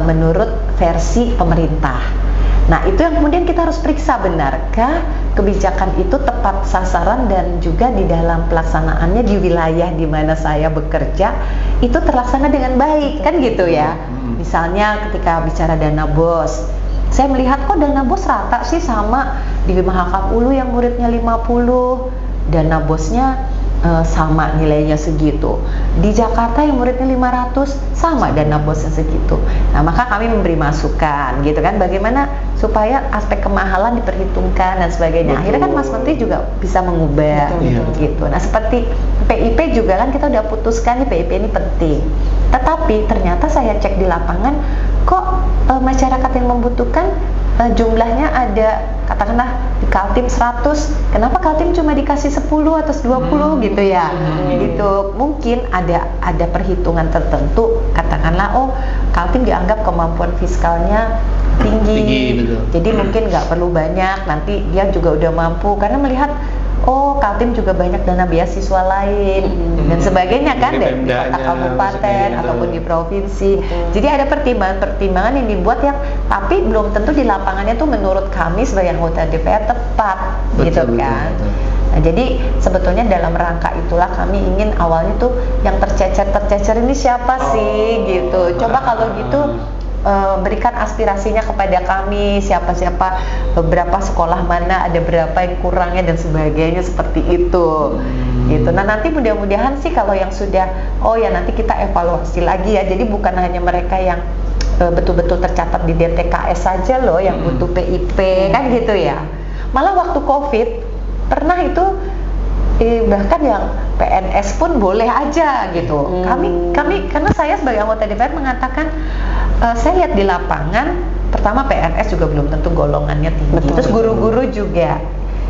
menurut versi pemerintah. Nah, itu yang kemudian kita harus periksa, benarkah kebijakan itu tepat sasaran dan juga di dalam pelaksanaannya di wilayah di mana saya bekerja itu terlaksana dengan baik, kan gitu ya. Misalnya ketika bicara dana BOS, saya melihat kok dana BOS rata sih sama di Mahakam Ulu yang muridnya 50, dana BOS-nya sama nilainya segitu. Di Jakarta yang muridnya 500 sama dana BOS-nya segitu. Nah, maka kami memberi masukan gitu kan, bagaimana supaya aspek kemahalan diperhitungkan dan sebagainya. Akhirnya kan Mas Menteri juga bisa mengubah gitu. Nah, seperti PIP juga kan kita udah putuskan nih PIP ini penting. Tetapi ternyata saya cek di lapangan kok masyarakat yang membutuhkan jumlahnya ada, katakanlah di Kaltim 100, kenapa Kaltim cuma dikasih 10 atau 20 gitu ya. Gitu. Mungkin ada perhitungan tertentu, katakanlah Kaltim dianggap kemampuan fiskalnya tinggi betul. Jadi mungkin nggak perlu banyak, nanti dia juga udah mampu karena melihat Kaltim juga banyak dana beasiswa lain dan sebagainya kan, dari di kota kabupaten ataupun di provinsi. Jadi ada pertimbangan-pertimbangan yang dibuat yang tapi belum tentu di lapangannya tuh menurut kami sebagai anggota DPR tepat, gitu kan. Nah, jadi sebetulnya dalam rangka itulah kami ingin awalnya tuh yang tercecer ini siapa sih gitu. Coba kalau gitu berikan aspirasinya kepada kami, siapa-siapa, beberapa sekolah mana ada berapa yang kurangnya dan sebagainya, seperti itu gitu. Nah nanti mudah-mudahan sih kalau yang sudah nanti kita evaluasi lagi ya, jadi bukan hanya mereka yang betul-betul tercatat di DTKS saja loh yang butuh PIP kan gitu ya. Malah waktu COVID pernah itu bahkan yang PNS pun boleh aja gitu. Kami karena saya sebagai anggota DPR mengatakan saya lihat di lapangan, pertama PNS juga belum tentu golongannya tinggi. Terus guru-guru juga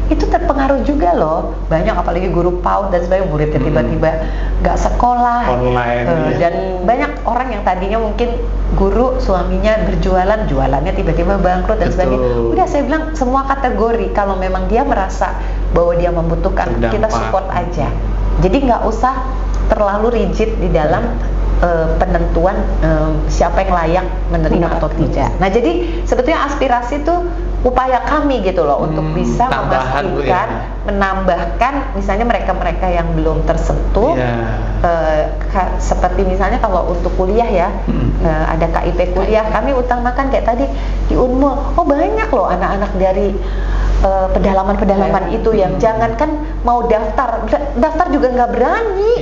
itu terpengaruh juga loh, banyak apalagi guru PAUD dan sebagainya, muridnya tiba-tiba nggak sekolah online dan banyak orang yang tadinya mungkin guru suaminya berjualan, jualannya tiba-tiba bangkrut dan sebagainya. Udah saya bilang semua kategori kalau memang dia merasa bahwa dia membutuhkan, kita support aja. Jadi nggak usah terlalu rigid di dalam penentuan siapa yang layak menerima atau tidak. Nah jadi sebetulnya aspirasi itu upaya kami gitu loh untuk bisa Tambahan, Bu, ya. memastikan, menambahkan misalnya mereka-mereka yang belum tersentuh. Seperti misalnya kalau untuk kuliah ya, ada KIP kuliah, kami utamakan kayak tadi di Unmul. Oh banyak loh anak-anak dari pedalaman-pedalaman itu yang jangankan mau daftar juga nggak berani.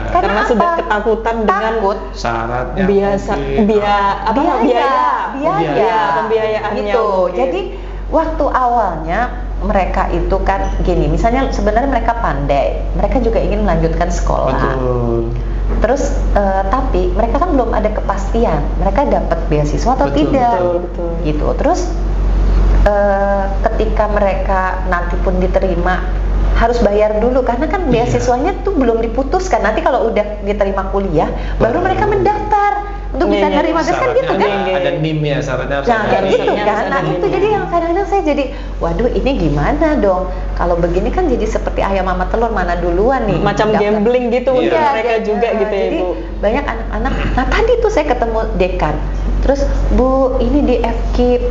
Karena sudah ketakutan dengan syaratnya, biaya pembiayaannya gitu. mungkin. Jadi waktu awalnya mereka itu kan gini, misalnya sebenarnya mereka pandai, mereka juga ingin melanjutkan sekolah. Betul. Terus tapi mereka kan belum ada kepastian mereka dapat beasiswa atau tidak. Betul. Gitu. Terus ketika mereka nanti pun diterima harus bayar dulu karena kan beasiswanya tuh belum diputuskan. Nanti kalau udah diterima kuliah baru mereka mendaftar untuk bisa nerima gas kan gitu kan. Ada NIM ya syaratnya. Nah kayak gitu kan. Nah itu jadi yang kadang-kadang saya jadi waduh ini gimana dong kalau begini kan jadi seperti ayam sama telur mana duluan nih. Macam gambling gitu untuk mereka juga gitu ya jadi, Bu. Banyak anak-anak. Nah tadi tuh saya ketemu dekan. Terus Bu ini di FKIP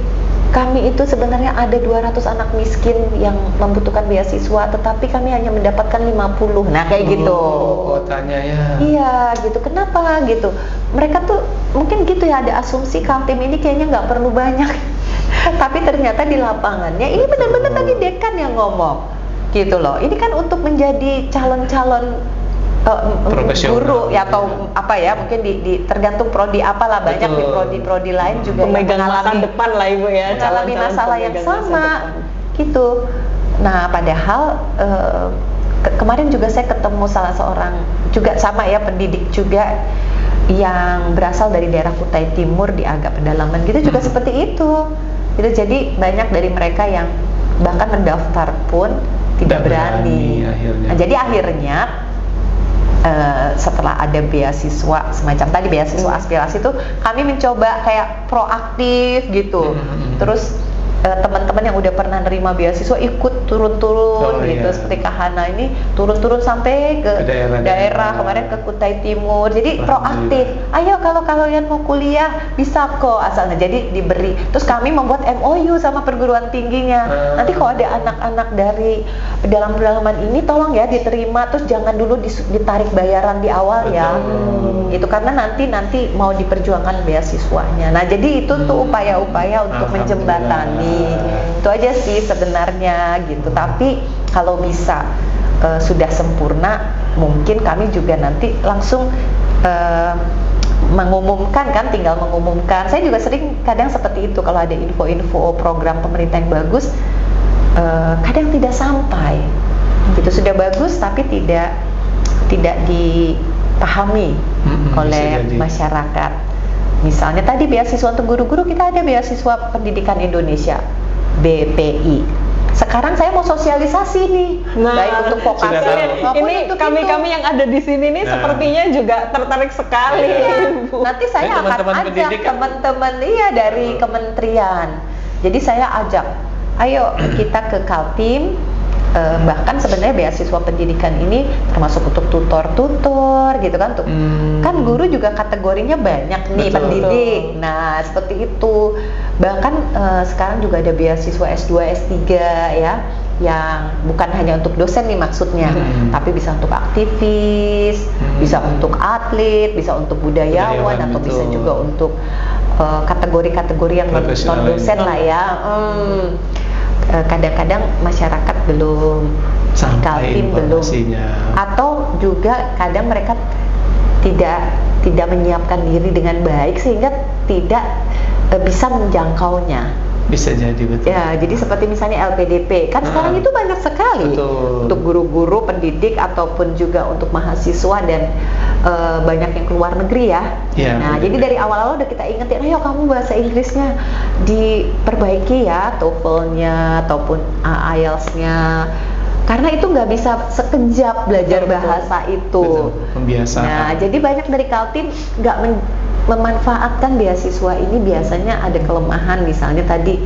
kami itu sebenarnya ada 200 anak miskin yang membutuhkan beasiswa tetapi kami hanya mendapatkan 50. Nah kayak gitu. Kotanya ya. Iya gitu. Kenapa gitu? Mereka tuh mungkin gitu ya ada asumsi Kaltim ini kayaknya nggak perlu banyak. Tapi ternyata di lapangannya ini benar-benar tadi dekan yang ngomong gitu loh. Ini kan untuk menjadi calon-calon guru ya atau apa ya mungkin di tergantung prodi apalah banyak di prodi lain juga pemegang masa depan lah Ibu ya, mengalami masalah yang sama gitu. Nah padahal kemarin juga saya ketemu salah seorang juga sama ya pendidik juga yang berasal dari daerah Kutai Timur di agak pedalaman gitu juga seperti itu gitu. Jadi banyak dari mereka yang bahkan mendaftar pun tidak berani. Nah, jadi akhirnya setelah ada beasiswa semacam tadi beasiswa aspirasi itu kami mencoba kayak proaktif gitu. Terus teman-teman yang udah pernah nerima beasiswa ikut turun-turun gitu seperti Kak Hana ini turun-turun sampai ke daerah kemarin ke Kutai Timur. Jadi proaktif. Ayo kalau kalian mau kuliah bisa kok asalnya. Jadi diberi. Terus kami membuat MOU sama perguruan tingginya. Nanti kalau ada anak-anak dari pedalaman-pedalaman ini tolong ya diterima terus jangan dulu ditarik bayaran di awal ya. Itu karena nanti mau diperjuangkan beasiswanya. Nah, jadi itu tuh upaya-upaya untuk menjembatani. Itu aja sih sebenarnya gitu. Tapi kalau bisa sudah sempurna, mungkin kami juga nanti langsung mengumumkan kan, tinggal mengumumkan. Saya juga sering kadang seperti itu kalau ada info-info program pemerintah yang bagus, kadang tidak sampai. Itu sudah bagus tapi tidak dipahami oleh masyarakat. Misalnya tadi beasiswa untuk guru-guru, kita ada beasiswa pendidikan Indonesia BPI. Sekarang saya mau sosialisasi nih, baik untuk vokasi ini kami yang ada di sini nih sepertinya juga tertarik sekali. Nanti saya akan ajak teman-teman dari kementerian. Jadi saya ajak, ayo kita ke Kaltim. Bahkan sebenarnya beasiswa pendidikan ini termasuk untuk tutor gitu kan untuk kan guru juga kategorinya banyak nih. Pendidik. Nah seperti itu. Bahkan sekarang juga ada beasiswa S2 S3 ya yang bukan hanya untuk dosen nih maksudnya, tapi bisa untuk aktivis, bisa untuk atlet, bisa untuk budayawan atau bisa juga untuk kategori-kategori yang non dosen lah ya. Kadang-kadang masyarakat belum Kaltim belum, atau juga kadang mereka tidak menyiapkan diri dengan baik sehingga tidak bisa menjangkaunya. Bisa jadi betul. Ya, jadi seperti misalnya LPDP kan sekarang itu banyak sekali untuk guru-guru, pendidik ataupun juga untuk mahasiswa dan banyak yang keluar negeri ya. Nah, jadi dari awal-awal udah kita ingetin, ayo kamu bahasa Inggrisnya diperbaiki ya, TOEFL-nya ataupun IELTS-nya. Karena itu nggak bisa sekejap belajar bahasa itu. Pembiasaan. Nah, jadi banyak dari Kaltim nggak memanfaatkan beasiswa ini, biasanya ada kelemahan misalnya tadi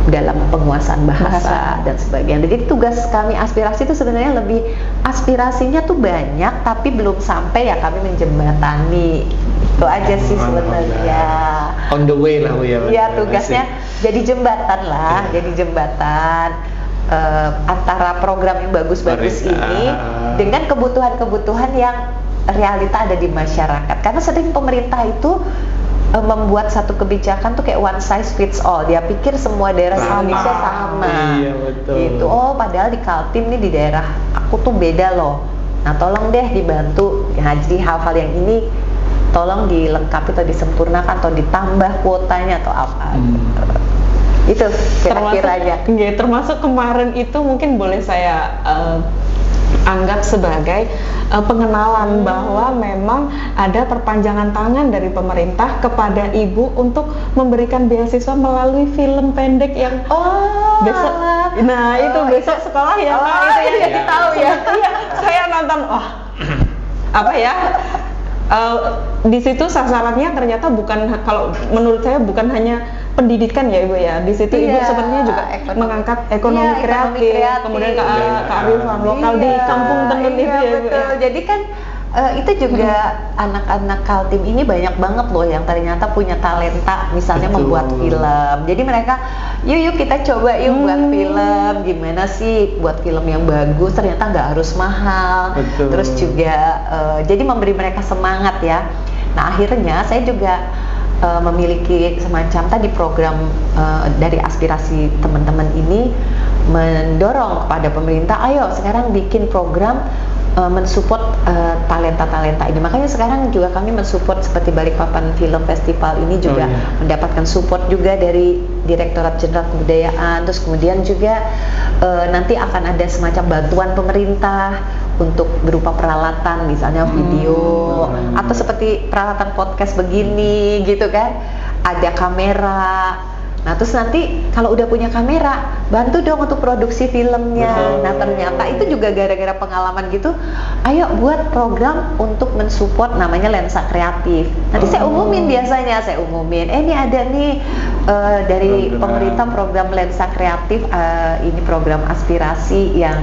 dalam penguasaan bahasa dan sebagainya. Jadi tugas kami aspirasi itu sebenarnya lebih aspirasinya tuh banyak tapi belum sampai ya kami menjembatani. Itu aja sih sebenarnya. On the way lah Bu ya. Iya, tugasnya jadi jembatan lah, jadi jembatan antara program yang bagus-bagus ini dengan kebutuhan-kebutuhan yang realita ada di masyarakat. Karena sering pemerintah itu membuat satu kebijakan tuh kayak one size fits all. Dia pikir semua daerah Indonesia sama. Iya, betul. Gitu. Oh, padahal di Kaltim nih di daerah aku tuh beda loh. Nah, tolong deh dibantu. Nah, jadi hal-hal yang ini tolong dilengkapi atau disempurnakan atau ditambah kuotanya atau apa. Itu kira-kiranya. Termasuk kemarin itu mungkin boleh saya anggap sebagai pengenalan bahwa memang ada perpanjangan tangan dari pemerintah kepada ibu untuk memberikan beasiswa melalui film pendek yang besok. Nah, itu besok sekolah ya, Kak. Itu ya, iya, tahu ya. Iya, saya nonton. Apa ya? Di situ sasarannya ternyata bukan, kalau menurut saya bukan hanya pendidikan ya Ibu ya. Di situ Ibu sebenarnya juga mengangkat ekonomi kreatif, kemudian kearifan lokal di kampung tenun itu ya Ibu ya. Jadi kan itu juga anak-anak Kaltim ini banyak banget loh yang ternyata punya talenta, misalnya membuat film. Jadi mereka, yuk kita coba buat film. Gimana sih buat film yang bagus? Ternyata nggak harus mahal. Terus juga jadi memberi mereka semangat ya. Nah, akhirnya saya juga memiliki semacam tadi program dari aspirasi teman-teman ini mendorong kepada pemerintah, ayo sekarang bikin program mensupport talenta-talenta ini. Makanya sekarang juga kami mensupport seperti Balikpapan Film Festival ini juga mendapatkan support juga dari Direktorat Jenderal Kebudayaan. Terus kemudian juga nanti akan ada semacam bantuan pemerintah untuk berupa peralatan, misalnya video atau seperti peralatan podcast begini gitu kan. Ada kamera. Nah, terus nanti kalau udah punya kamera, bantu dong untuk produksi filmnya. Nah, ternyata itu juga gara-gara pengalaman gitu, ayo buat program untuk mensupport namanya lensa kreatif. Nanti saya umumin biasanya, ini ada nih dari pemerintah program lensa kreatif, ini program aspirasi yang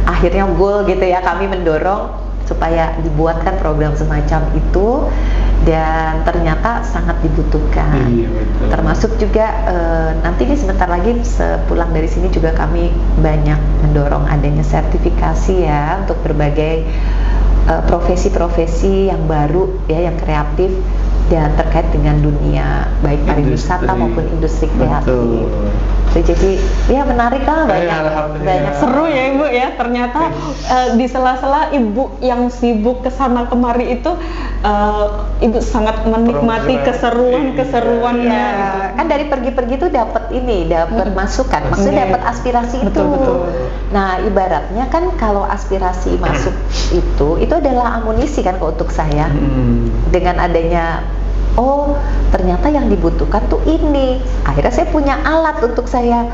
akhirnya goal gitu ya, kami mendorong supaya dibuatkan program semacam itu. Dan ternyata sangat dibutuhkan. Termasuk juga nanti nih sebentar lagi sepulang dari sini juga kami banyak mendorong adanya sertifikasi ya untuk berbagai profesi-profesi yang baru ya, yang kreatif dan terkait dengan dunia baik pariwisata maupun industri kreatif. Jadi ya menarik lah, banyak seru ya Ibu ya. Ternyata di sela-sela Ibu yang sibuk kesana kemari itu Ibu sangat menikmati keseruannya. Gitu. Kan dari pergi-pergi tuh dapat masukan, maksudnya dapat aspirasi itu. Betul. Nah, ibaratnya kan kalau aspirasi masuk itu adalah amunisi kan untuk saya. Dengan adanya ternyata yang dibutuhkan tuh ini. Akhirnya saya punya alat untuk saya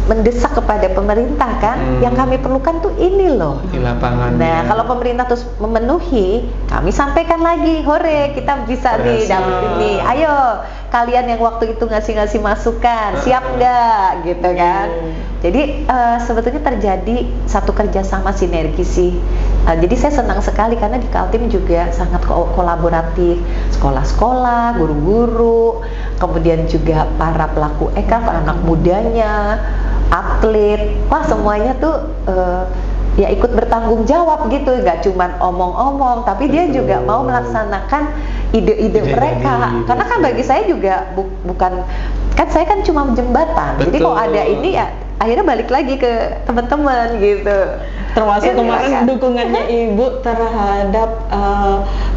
mendesak kepada pemerintah kan. Yang kami perlukan tuh ini loh di lapangan. Nah, kalau pemerintah terus memenuhi, kami sampaikan lagi, hore kita bisa nih dapat ini. Ayo kalian yang waktu itu ngasih masukan, siap nggak gitu kan. Jadi sebetulnya terjadi satu kerjasama sinergi sih. Jadi saya senang sekali karena di Kaltim juga sangat kolaboratif. Sekolah-sekolah, guru-guru, kemudian juga para pelaku ekraf, anak mudanya, atlet, wah semuanya tuh ya ikut bertanggung jawab gitu, nggak cuman omong-omong, tapi dia juga mau melaksanakan ide-ide mereka. Karena kan bagi saya juga bukan, kan saya kan cuma jembatan. Jadi kalau ada ini ya akhirnya balik lagi ke teman-teman gitu. Termasuk kemarin dukungannya Ibu terhadap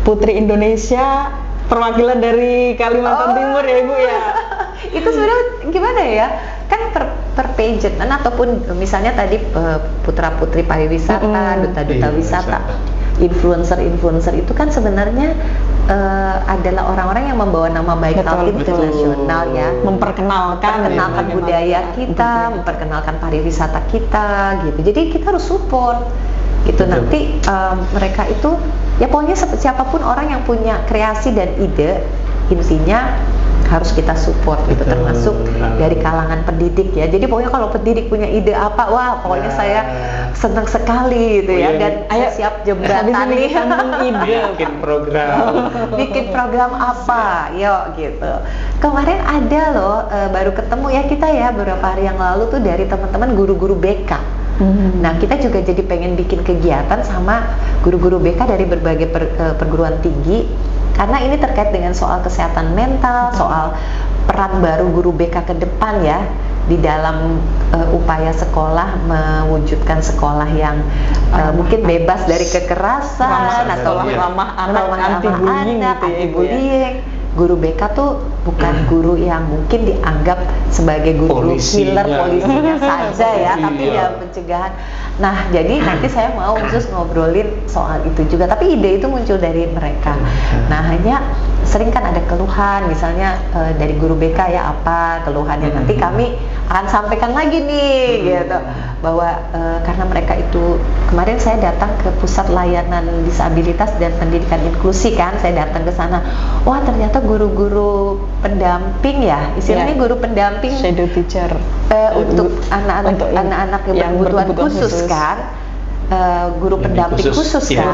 Putri Indonesia perwakilan dari Kalimantan Timur ya Ibu ya. Itu sebenarnya gimana ya? Kan per pageant ataupun misalnya tadi putra-putri pariwisata, duta-duta wisata, influencer itu kan sebenarnya adalah orang-orang yang membawa nama baik Kaltim internasional ya, memperkenalkan budaya kita, memperkenalkan pariwisata kita gitu. Jadi kita harus support gitu. Nanti mereka itu ya pokoknya siapapun orang yang punya kreasi dan ide, intinya harus kita support gitu, Betul. termasuk dari kalangan pendidik ya. Jadi pokoknya kalau pendidik punya ide apa, wah pokoknya saya senang sekali gitu ya, dan Ayo, siap habis jembatan ini nih. sambung ide. bikin program. Bikin program apa, yuk gitu. Kemarin ada loh, baru ketemu ya kita ya beberapa hari yang lalu tuh dari teman-teman guru-guru BK. Nah kita juga jadi pengen bikin kegiatan sama guru-guru BK dari berbagai perguruan tinggi, karena ini terkait dengan soal kesehatan mental, soal peran baru guru BK ke depan ya di dalam upaya sekolah mewujudkan sekolah yang mungkin bebas dari kekerasan atau ramah anak, anti-bullying anti-bullying gitu ya, Ibu ya. Guru BK tuh bukan guru yang mungkin dianggap sebagai guru killer polisinya saja ya, tapi ya pencegahan. Nah, jadi nanti saya mau khusus ngobrolin soal itu juga, tapi ide itu muncul dari mereka. Nah, hanya sering kan ada keluhan, misalnya dari guru BK ya apa keluhannya, nanti kami akan sampaikan lagi nih gitu, bahwa karena mereka itu, kemarin saya datang ke Pusat Layanan Disabilitas dan Pendidikan Inklusi kan, saya datang ke sana, wah ternyata guru-guru pendamping ya, istilahnya guru pendamping, shadow teacher untuk anak-anak yang berkebutuhan khusus kan, guru pendamping khusus kan,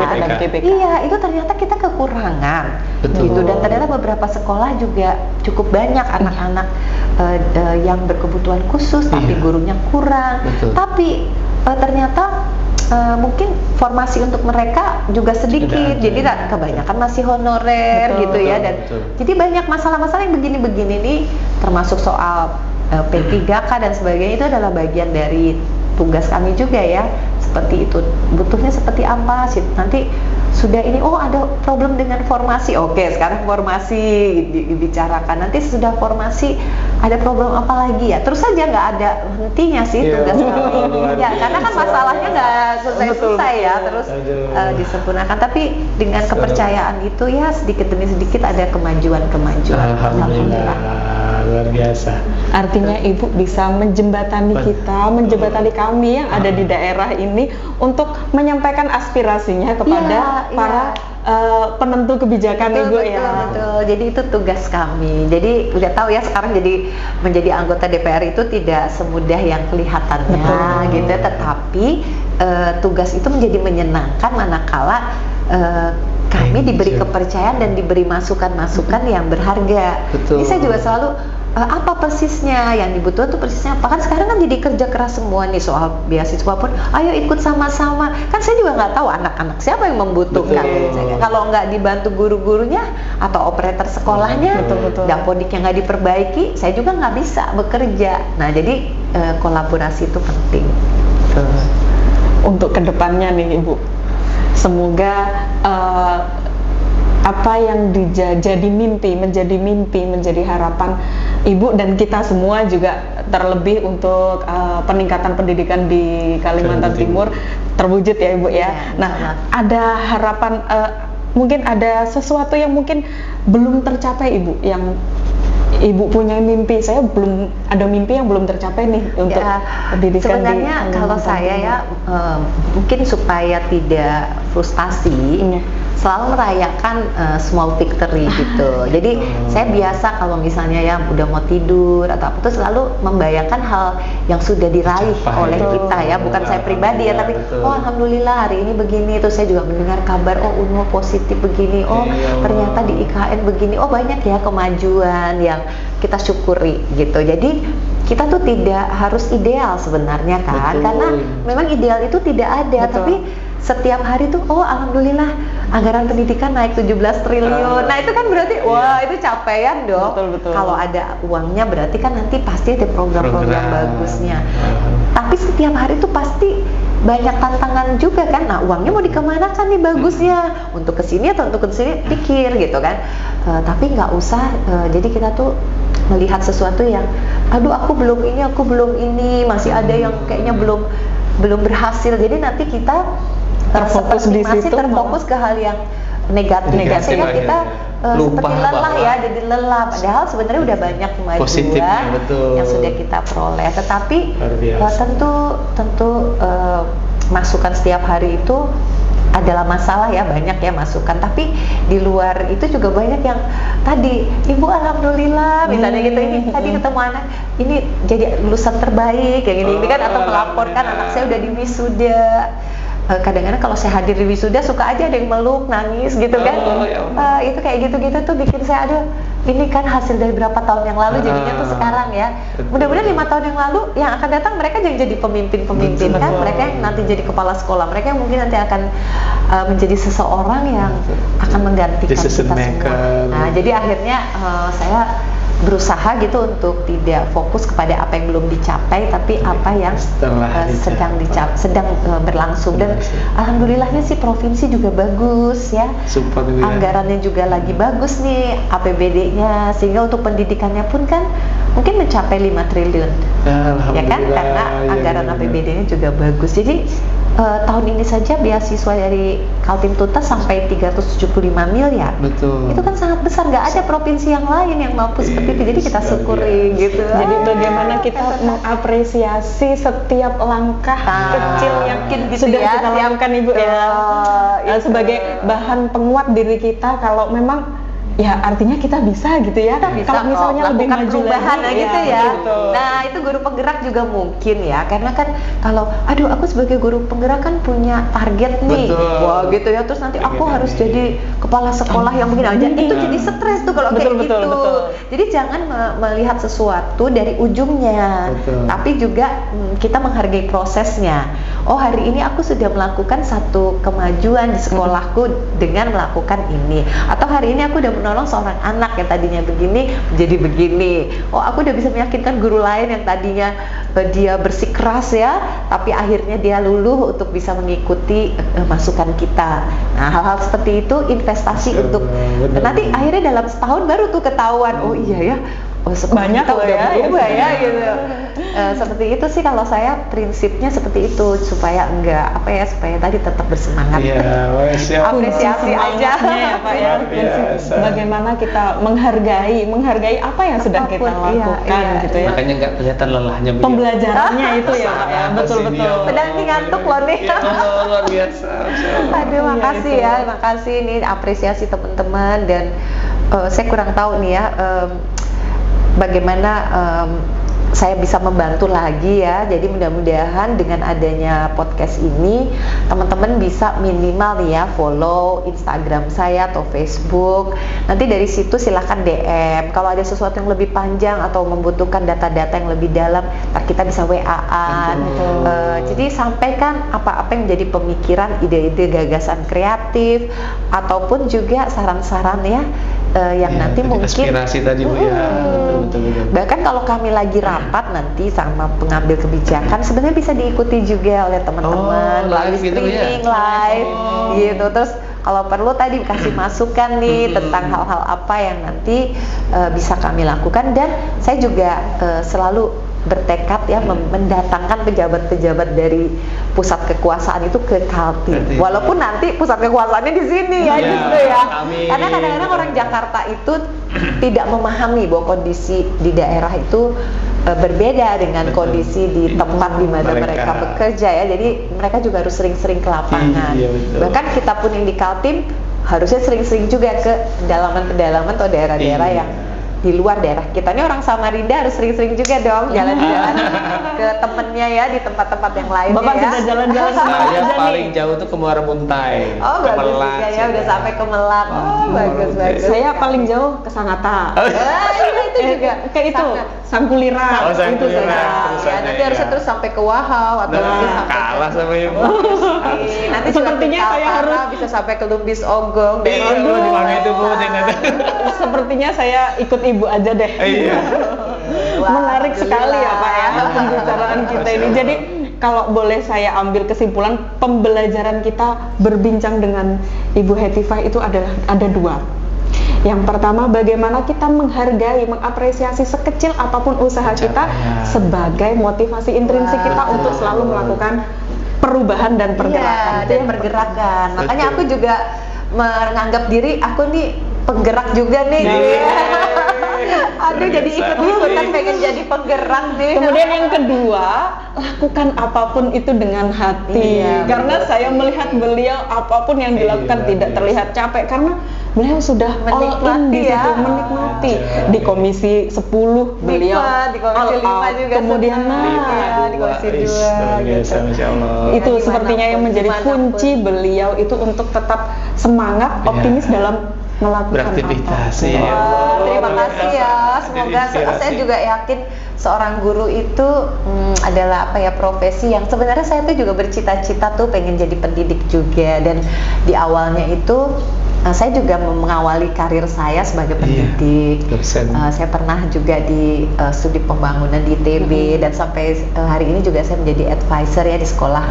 iya itu ternyata kita kekurangan. Betul. Gitu, dan ternyata beberapa sekolah juga cukup banyak anak-anak yang berkebutuhan khusus tapi gurunya kurang. Betul. Tapi ternyata mungkin formasi untuk mereka juga sedikit, jadi kebanyakan masih honorer gitu ya, dan jadi banyak masalah-masalah yang begini-begini nih, termasuk soal P3K dan sebagainya, itu adalah bagian dari tugas kami juga ya, seperti itu, butuhnya seperti apa sih, nanti sudah ini, oh ada problem dengan formasi, oke sekarang formasi dibicarakan, nanti sudah formasi ada problem apa lagi ya, terus saja nggak ada hentinya sih tugas kami ya, karena kan masalahnya nggak selesai ya, terus disempurnakan, tapi dengan kepercayaan itu ya sedikit demi sedikit ada kemajuan-kemajuan. Alhamdulillah, luar biasa. Artinya Ibu bisa menjembatani kita, menjembatani kami yang ada di daerah ini untuk menyampaikan aspirasinya kepada para penentu kebijakan, Ibu ya. Betul. Jadi itu tugas kami. Jadi udah tahu ya sekarang jadi menjadi anggota DPR itu tidak semudah yang kelihatannya gitu, tetapi tugas itu menjadi menyenangkan manakala kami diberi kepercayaan dan diberi masukan-masukan yang berharga. Jadi saya juga selalu apa persisnya yang dibutuhkan tuh persisnya apa, kan sekarang kan jadi kerja keras semua nih soal beasiswa pun, ayo ikut sama-sama, kan saya juga nggak tahu anak-anak siapa yang membutuhkan. Kalau nggak dibantu guru-gurunya atau operator sekolahnya, dapodiknya nggak diperbaiki, saya juga nggak bisa bekerja. Nah jadi kolaborasi itu penting. Untuk kedepannya nih Ibu, semoga apa yang jadi mimpi, menjadi harapan Ibu dan kita semua juga, terlebih untuk peningkatan pendidikan di Kalimantan Timur terwujud ya Ibu ya. Nah, ada harapan, mungkin ada sesuatu yang mungkin belum tercapai Ibu, yang Ibu punya mimpi, saya belum ada mimpi yang belum tercapai nih untuk pendidikan. Sebenarnya kalau saya ya mungkin supaya tidak frustasi, selalu merayakan small victory gitu. Jadi saya biasa kalau misalnya ya udah mau tidur atau apa tuh selalu membayangkan hal yang sudah diraih oleh kita ya, bukan saya pribadi ya, tapi oh alhamdulillah hari ini begini, terus saya juga mendengar kabar oh UNO positif begini, oh ternyata di IKN begini, oh banyak ya kemajuan yang kita syukuri gitu. Jadi kita tuh tidak harus ideal sebenarnya kan, karena memang ideal itu tidak ada, tapi setiap hari tuh oh alhamdulillah anggaran pendidikan naik 17 triliun. Nah itu kan berarti wah itu capaian dong. Kalau ada uangnya berarti kan nanti pasti ada program-program bagusnya. Tapi setiap hari tuh pasti banyak tantangan juga kan. Nah uangnya mau dikemanakan nih bagusnya, untuk kesini atau untuk kesini, pikir gitu kan. Tapi nggak usah. Jadi kita tuh melihat sesuatu yang aduh aku belum ini, masih ada yang kayaknya belum berhasil. Jadi nanti kita terfokus di situ, terfokus ke hal yang negatif sehingga kita seperti lelah ya, jadi lelah, padahal sebenarnya udah banyak kemajuan yang sudah kita peroleh. Tetapi tentu masukan setiap hari itu adalah masalah ya, banyak ya masukan, tapi di luar itu juga banyak yang tadi, ibu alhamdulillah misalnya gitu, ini tadi ketemu anak ini jadi lulusan terbaik kayak gini kan, atau melaporkan anak saya udah di wisuda. Kadang-kadang kalau saya hadir di wisuda suka aja ada yang meluk, nangis gitu kan. Itu kayak gitu-gitu tuh bikin saya, aduh ini kan hasil dari berapa tahun yang lalu jadinya tuh sekarang ya. Mudah-mudahan 5 tahun yang lalu yang akan datang mereka yang jadi pemimpin-pemimpin kan, mereka yang nanti jadi kepala sekolah, mereka yang mungkin nanti akan menjadi seseorang yang akan menggantikan kita semua. Nah, jadi akhirnya saya berusaha gitu untuk tidak fokus kepada apa yang belum dicapai, tapi apa yang sedang berlangsung. Dan alhamdulillahnya sih provinsi juga bagus ya, anggarannya juga lagi bagus nih, APBD-nya, sehingga untuk pendidikannya pun kan mungkin mencapai 5 triliun ya kan, karena anggaran APBD-nya juga bagus. Jadi tahun ini saja beasiswa dari Kaltim Tuntas sampai 375 miliar. Betul. Itu kan sangat besar, nggak ada provinsi yang lain yang mampu seperti itu. Jadi kita syukuri gitu. Jadi bagaimana kita mengapresiasi setiap langkah kecil yang sudah kita lakukan Ibu ya, sebagai bahan penguat diri kita kalau memang ya artinya kita bisa gitu ya. Kalau misalnya lebih maju perubahan lagi, gitu ya. Betul. Nah, itu guru penggerak juga mungkin ya, karena kan kalau aduh aku sebagai guru penggerak kan punya target nih. Betul. Wah, gitu ya. Terus nanti aku harus jadi kepala sekolah yang begini aja. Itu jadi stres tuh kalau kayak gitu. Betul. Jadi jangan melihat sesuatu dari ujungnya. Betul. Tapi juga kita menghargai prosesnya. Oh, hari ini aku sudah melakukan satu kemajuan di sekolahku dengan melakukan ini. Atau hari ini aku udah menolong seorang anak yang tadinya begini menjadi begini. Oh, aku udah bisa meyakinkan guru lain yang tadinya dia bersikeras ya, tapi akhirnya dia luluh untuk bisa mengikuti masukan kita. Nah, hal-hal seperti itu investasi untuk nanti akhirnya dalam setahun baru tuh ketahuan. Oh iya ya, banyak kita udah ya, berubah ya gitu. Seperti itu sih kalau saya, prinsipnya seperti itu, supaya supaya tadi tetap bersemangat. Apresiasi aja ya Pak ya. Bagaimana kita menghargai apa yang sudah kita lakukan gitu ya. Makanya nggak kelihatan lelahnya beliau. Pembelajarannya itu ya Pak ya. Betul. Sedang ngantuk loh nih. Luar biasa. Aduh, makasih ya, makasih ini apresiasi teman-teman. Dan saya kurang tahu nih ya, bagaimana saya bisa membantu lagi ya. Jadi mudah-mudahan dengan adanya podcast ini teman-teman bisa minimal nih ya follow Instagram saya atau Facebook. Nanti dari situ silahkan DM. Kalau ada sesuatu yang lebih panjang atau membutuhkan data-data yang lebih dalam, ntar kita bisa WA-an. Jadi sampaikan apa-apa yang menjadi pemikiran, ide-ide, gagasan kreatif, ataupun juga saran-saran ya, yang nanti mungkin aspirasi tadi Bu ya. Betul. Bahkan kalau kami lagi rapat nanti sama pengambil kebijakan, sebenarnya bisa diikuti juga oleh teman-teman melalui streaming live gitu. Terus kalau perlu tadi kasih masukan nih tentang hal-hal apa yang nanti bisa kami lakukan. Dan saya juga selalu bertekad ya mendatangkan pejabat-pejabat dari pusat kekuasaan itu ke Kaltim. Walaupun nanti pusat kekuasaannya di sini ya, justru ya. Karena kadang-kadang orang Jakarta itu tidak memahami bahwa kondisi di daerah itu berbeda dengan kondisi di tempat di mana mereka bekerja ya. Jadi mereka juga harus sering-sering ke lapangan. Bahkan kita pun yang di Kaltim harusnya sering-sering juga ke pedalaman-pedalaman atau daerah-daerah yang di luar daerah kita. Ini orang Samarinda harus sering-sering juga dong jalan-jalan ke temennya ya di tempat-tempat yang lainnya. Bapak ya. sudah jalan-jalan Saya paling jauh tuh ke Muara Muntai. Oh, bagus juga ya, udah sampai ke Melak. Oh, bagus. Saya paling jauh ke Sangatta. Itu juga ke itu Sangkulira. Oh, Sangkulira. Ya, nanti harusnya terus sampai ke Wahau atau mungkin sampai kalah sama Ibu. Nanti sepertinya saya harus bisa sampai ke Lumbis Ogong. Di mana itu Bu? Sepertinya saya ikut Ibu aja deh. Menarik sekali ya Pak ya pembicaraan kita ini. Jadi kalau boleh saya ambil kesimpulan, pembelajaran kita berbincang dengan Ibu Hetifah itu adalah ada dua. Yang pertama, bagaimana kita menghargai, mengapresiasi sekecil apapun usaha kita sebagai motivasi intrinsik kita untuk selalu melakukan perubahan dan pergerakan. Dan pergerakan. Makanya aku juga menganggap diri aku nih penggerak juga nih. Aduh, jadi ikut-ikutan pengen jadi penggerak nih. Kemudian yang kedua, lakukan apapun itu dengan hati. Iya, Karena saya melihat beliau apapun yang dilakukan Iya, tidak iya. terlihat capek karena beliau sudah all in Menikmati di situ, ya. menikmati. Ah, Di komisi 10 beliau Nikmat, di komisi all 5 out. juga Kemudian senang. nah, di komisi Wais, 2 luar biasa, gitu. Masya Allah. itu Dimanapun, sepertinya yang menjadi kunci dimanapun. beliau itu untuk tetap semangat, Iya. optimis dalam melakukan Beraktivitas, apapun. iya. Wah, terima Luar kasih biasa. ya. Jadi Semoga inspirasi. saya juga yakin seorang guru itu adalah apa ya, profesi yang sebenarnya saya tuh juga bercita-cita tuh pengen jadi pendidik juga, dan di awalnya itu saya juga mengawali karir saya sebagai Iya, pendidik. dosen. Saya pernah juga di studi pembangunan di ITB, dan sampai hari ini juga saya menjadi advisor ya di sekolah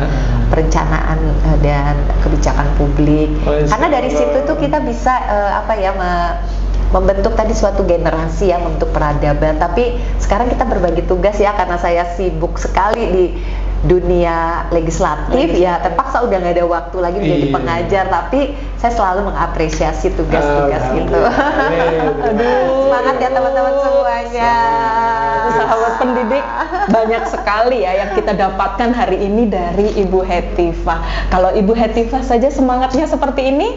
perencanaan dan kebijakan publik. Oh, Karena dari insya Allah. situ tuh kita bisa apa ya, membentuk tadi suatu generasi ya, membentuk peradaban. Tapi sekarang kita berbagi tugas ya, karena saya sibuk sekali di dunia legislatif ya, terpaksa udah nggak ada waktu lagi menjadi Iya. pengajar, tapi saya selalu mengapresiasi tugas-tugas gitu. Aduh. Semangat ya teman-teman semuanya. Sahabat pendidik, banyak sekali ya yang kita dapatkan hari ini dari Ibu Hetifah. Kalau Ibu Hetifah saja semangatnya seperti ini,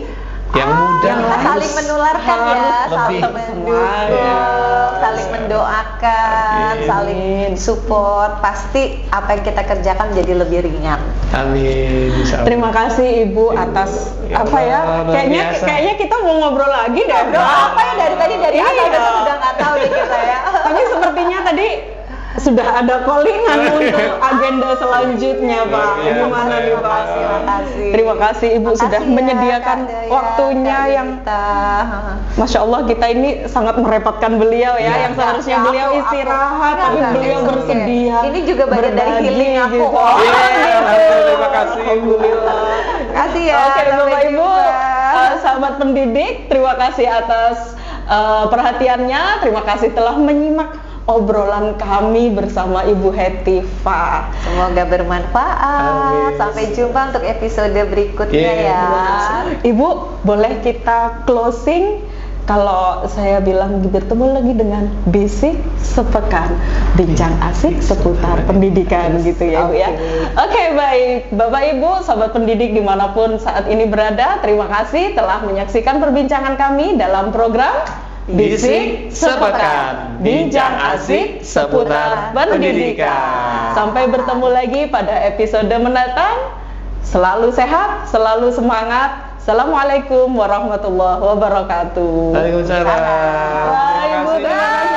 Yang muda yang lain Saling menularkan ya, harus saling lebih mendukung, semangat. saling mendoakan, Amin. saling support. Pasti apa yang kita kerjakan menjadi lebih ringan. Amin. Insya Allah. Terima kasih Ibu atas Ya apa ya? Allah, luar Kayaknya biasa. kayaknya kita mau ngobrol lagi deh. Ngobrol apa ya dari tadi, dari Iya. awal kita sudah nggak tahu nih kita ya. Tapi sepertinya tadi sudah ada callingan untuk agenda selanjutnya, Pak. Luar biasa. Gimana nih, Pak? Terima kasih. Terima kasih Ibu Makasih sudah ya, menyediakan Kak Daya, waktunya Kak yang Yunita. Masya Allah, kita ini sangat merepotkan beliau ya, Ya. yang seharusnya Ya, beliau aku- istirahat, enggak, tapi enggak, beliau it's okay. bersedia. Ini juga bagian dari berbagi healing aku. gitu. Oh, Iya, gitu. Terima kasih, Ibu. Terima kasih ya. Oke, sampai Bapak Ibu, jumpa. sahabat pendidik, terima kasih atas perhatiannya. Terima kasih telah menyimak obrolan kami bersama Ibu Hetifah. Semoga bermanfaat. Amin. Sampai jumpa untuk episode berikutnya Yeah. ya. Ibu, boleh kita closing? Kalau saya bilang bertemu lagi dengan Bisik Sepekan, bincang asik seputar pendidikan gitu ya Bu ya. Oke, baik Bapak Ibu, sahabat pendidik dimanapun saat ini berada, terima kasih telah menyaksikan perbincangan kami dalam program Bisik Sepekan, bincang asik seputar pendidikan. Sampai bertemu lagi pada episode mendatang. Selalu sehat, selalu semangat. Assalamualaikum warahmatullahi wabarakatuh. Waalaikumsalam. Bye, Terima Ibu. kasih. Terima kasih.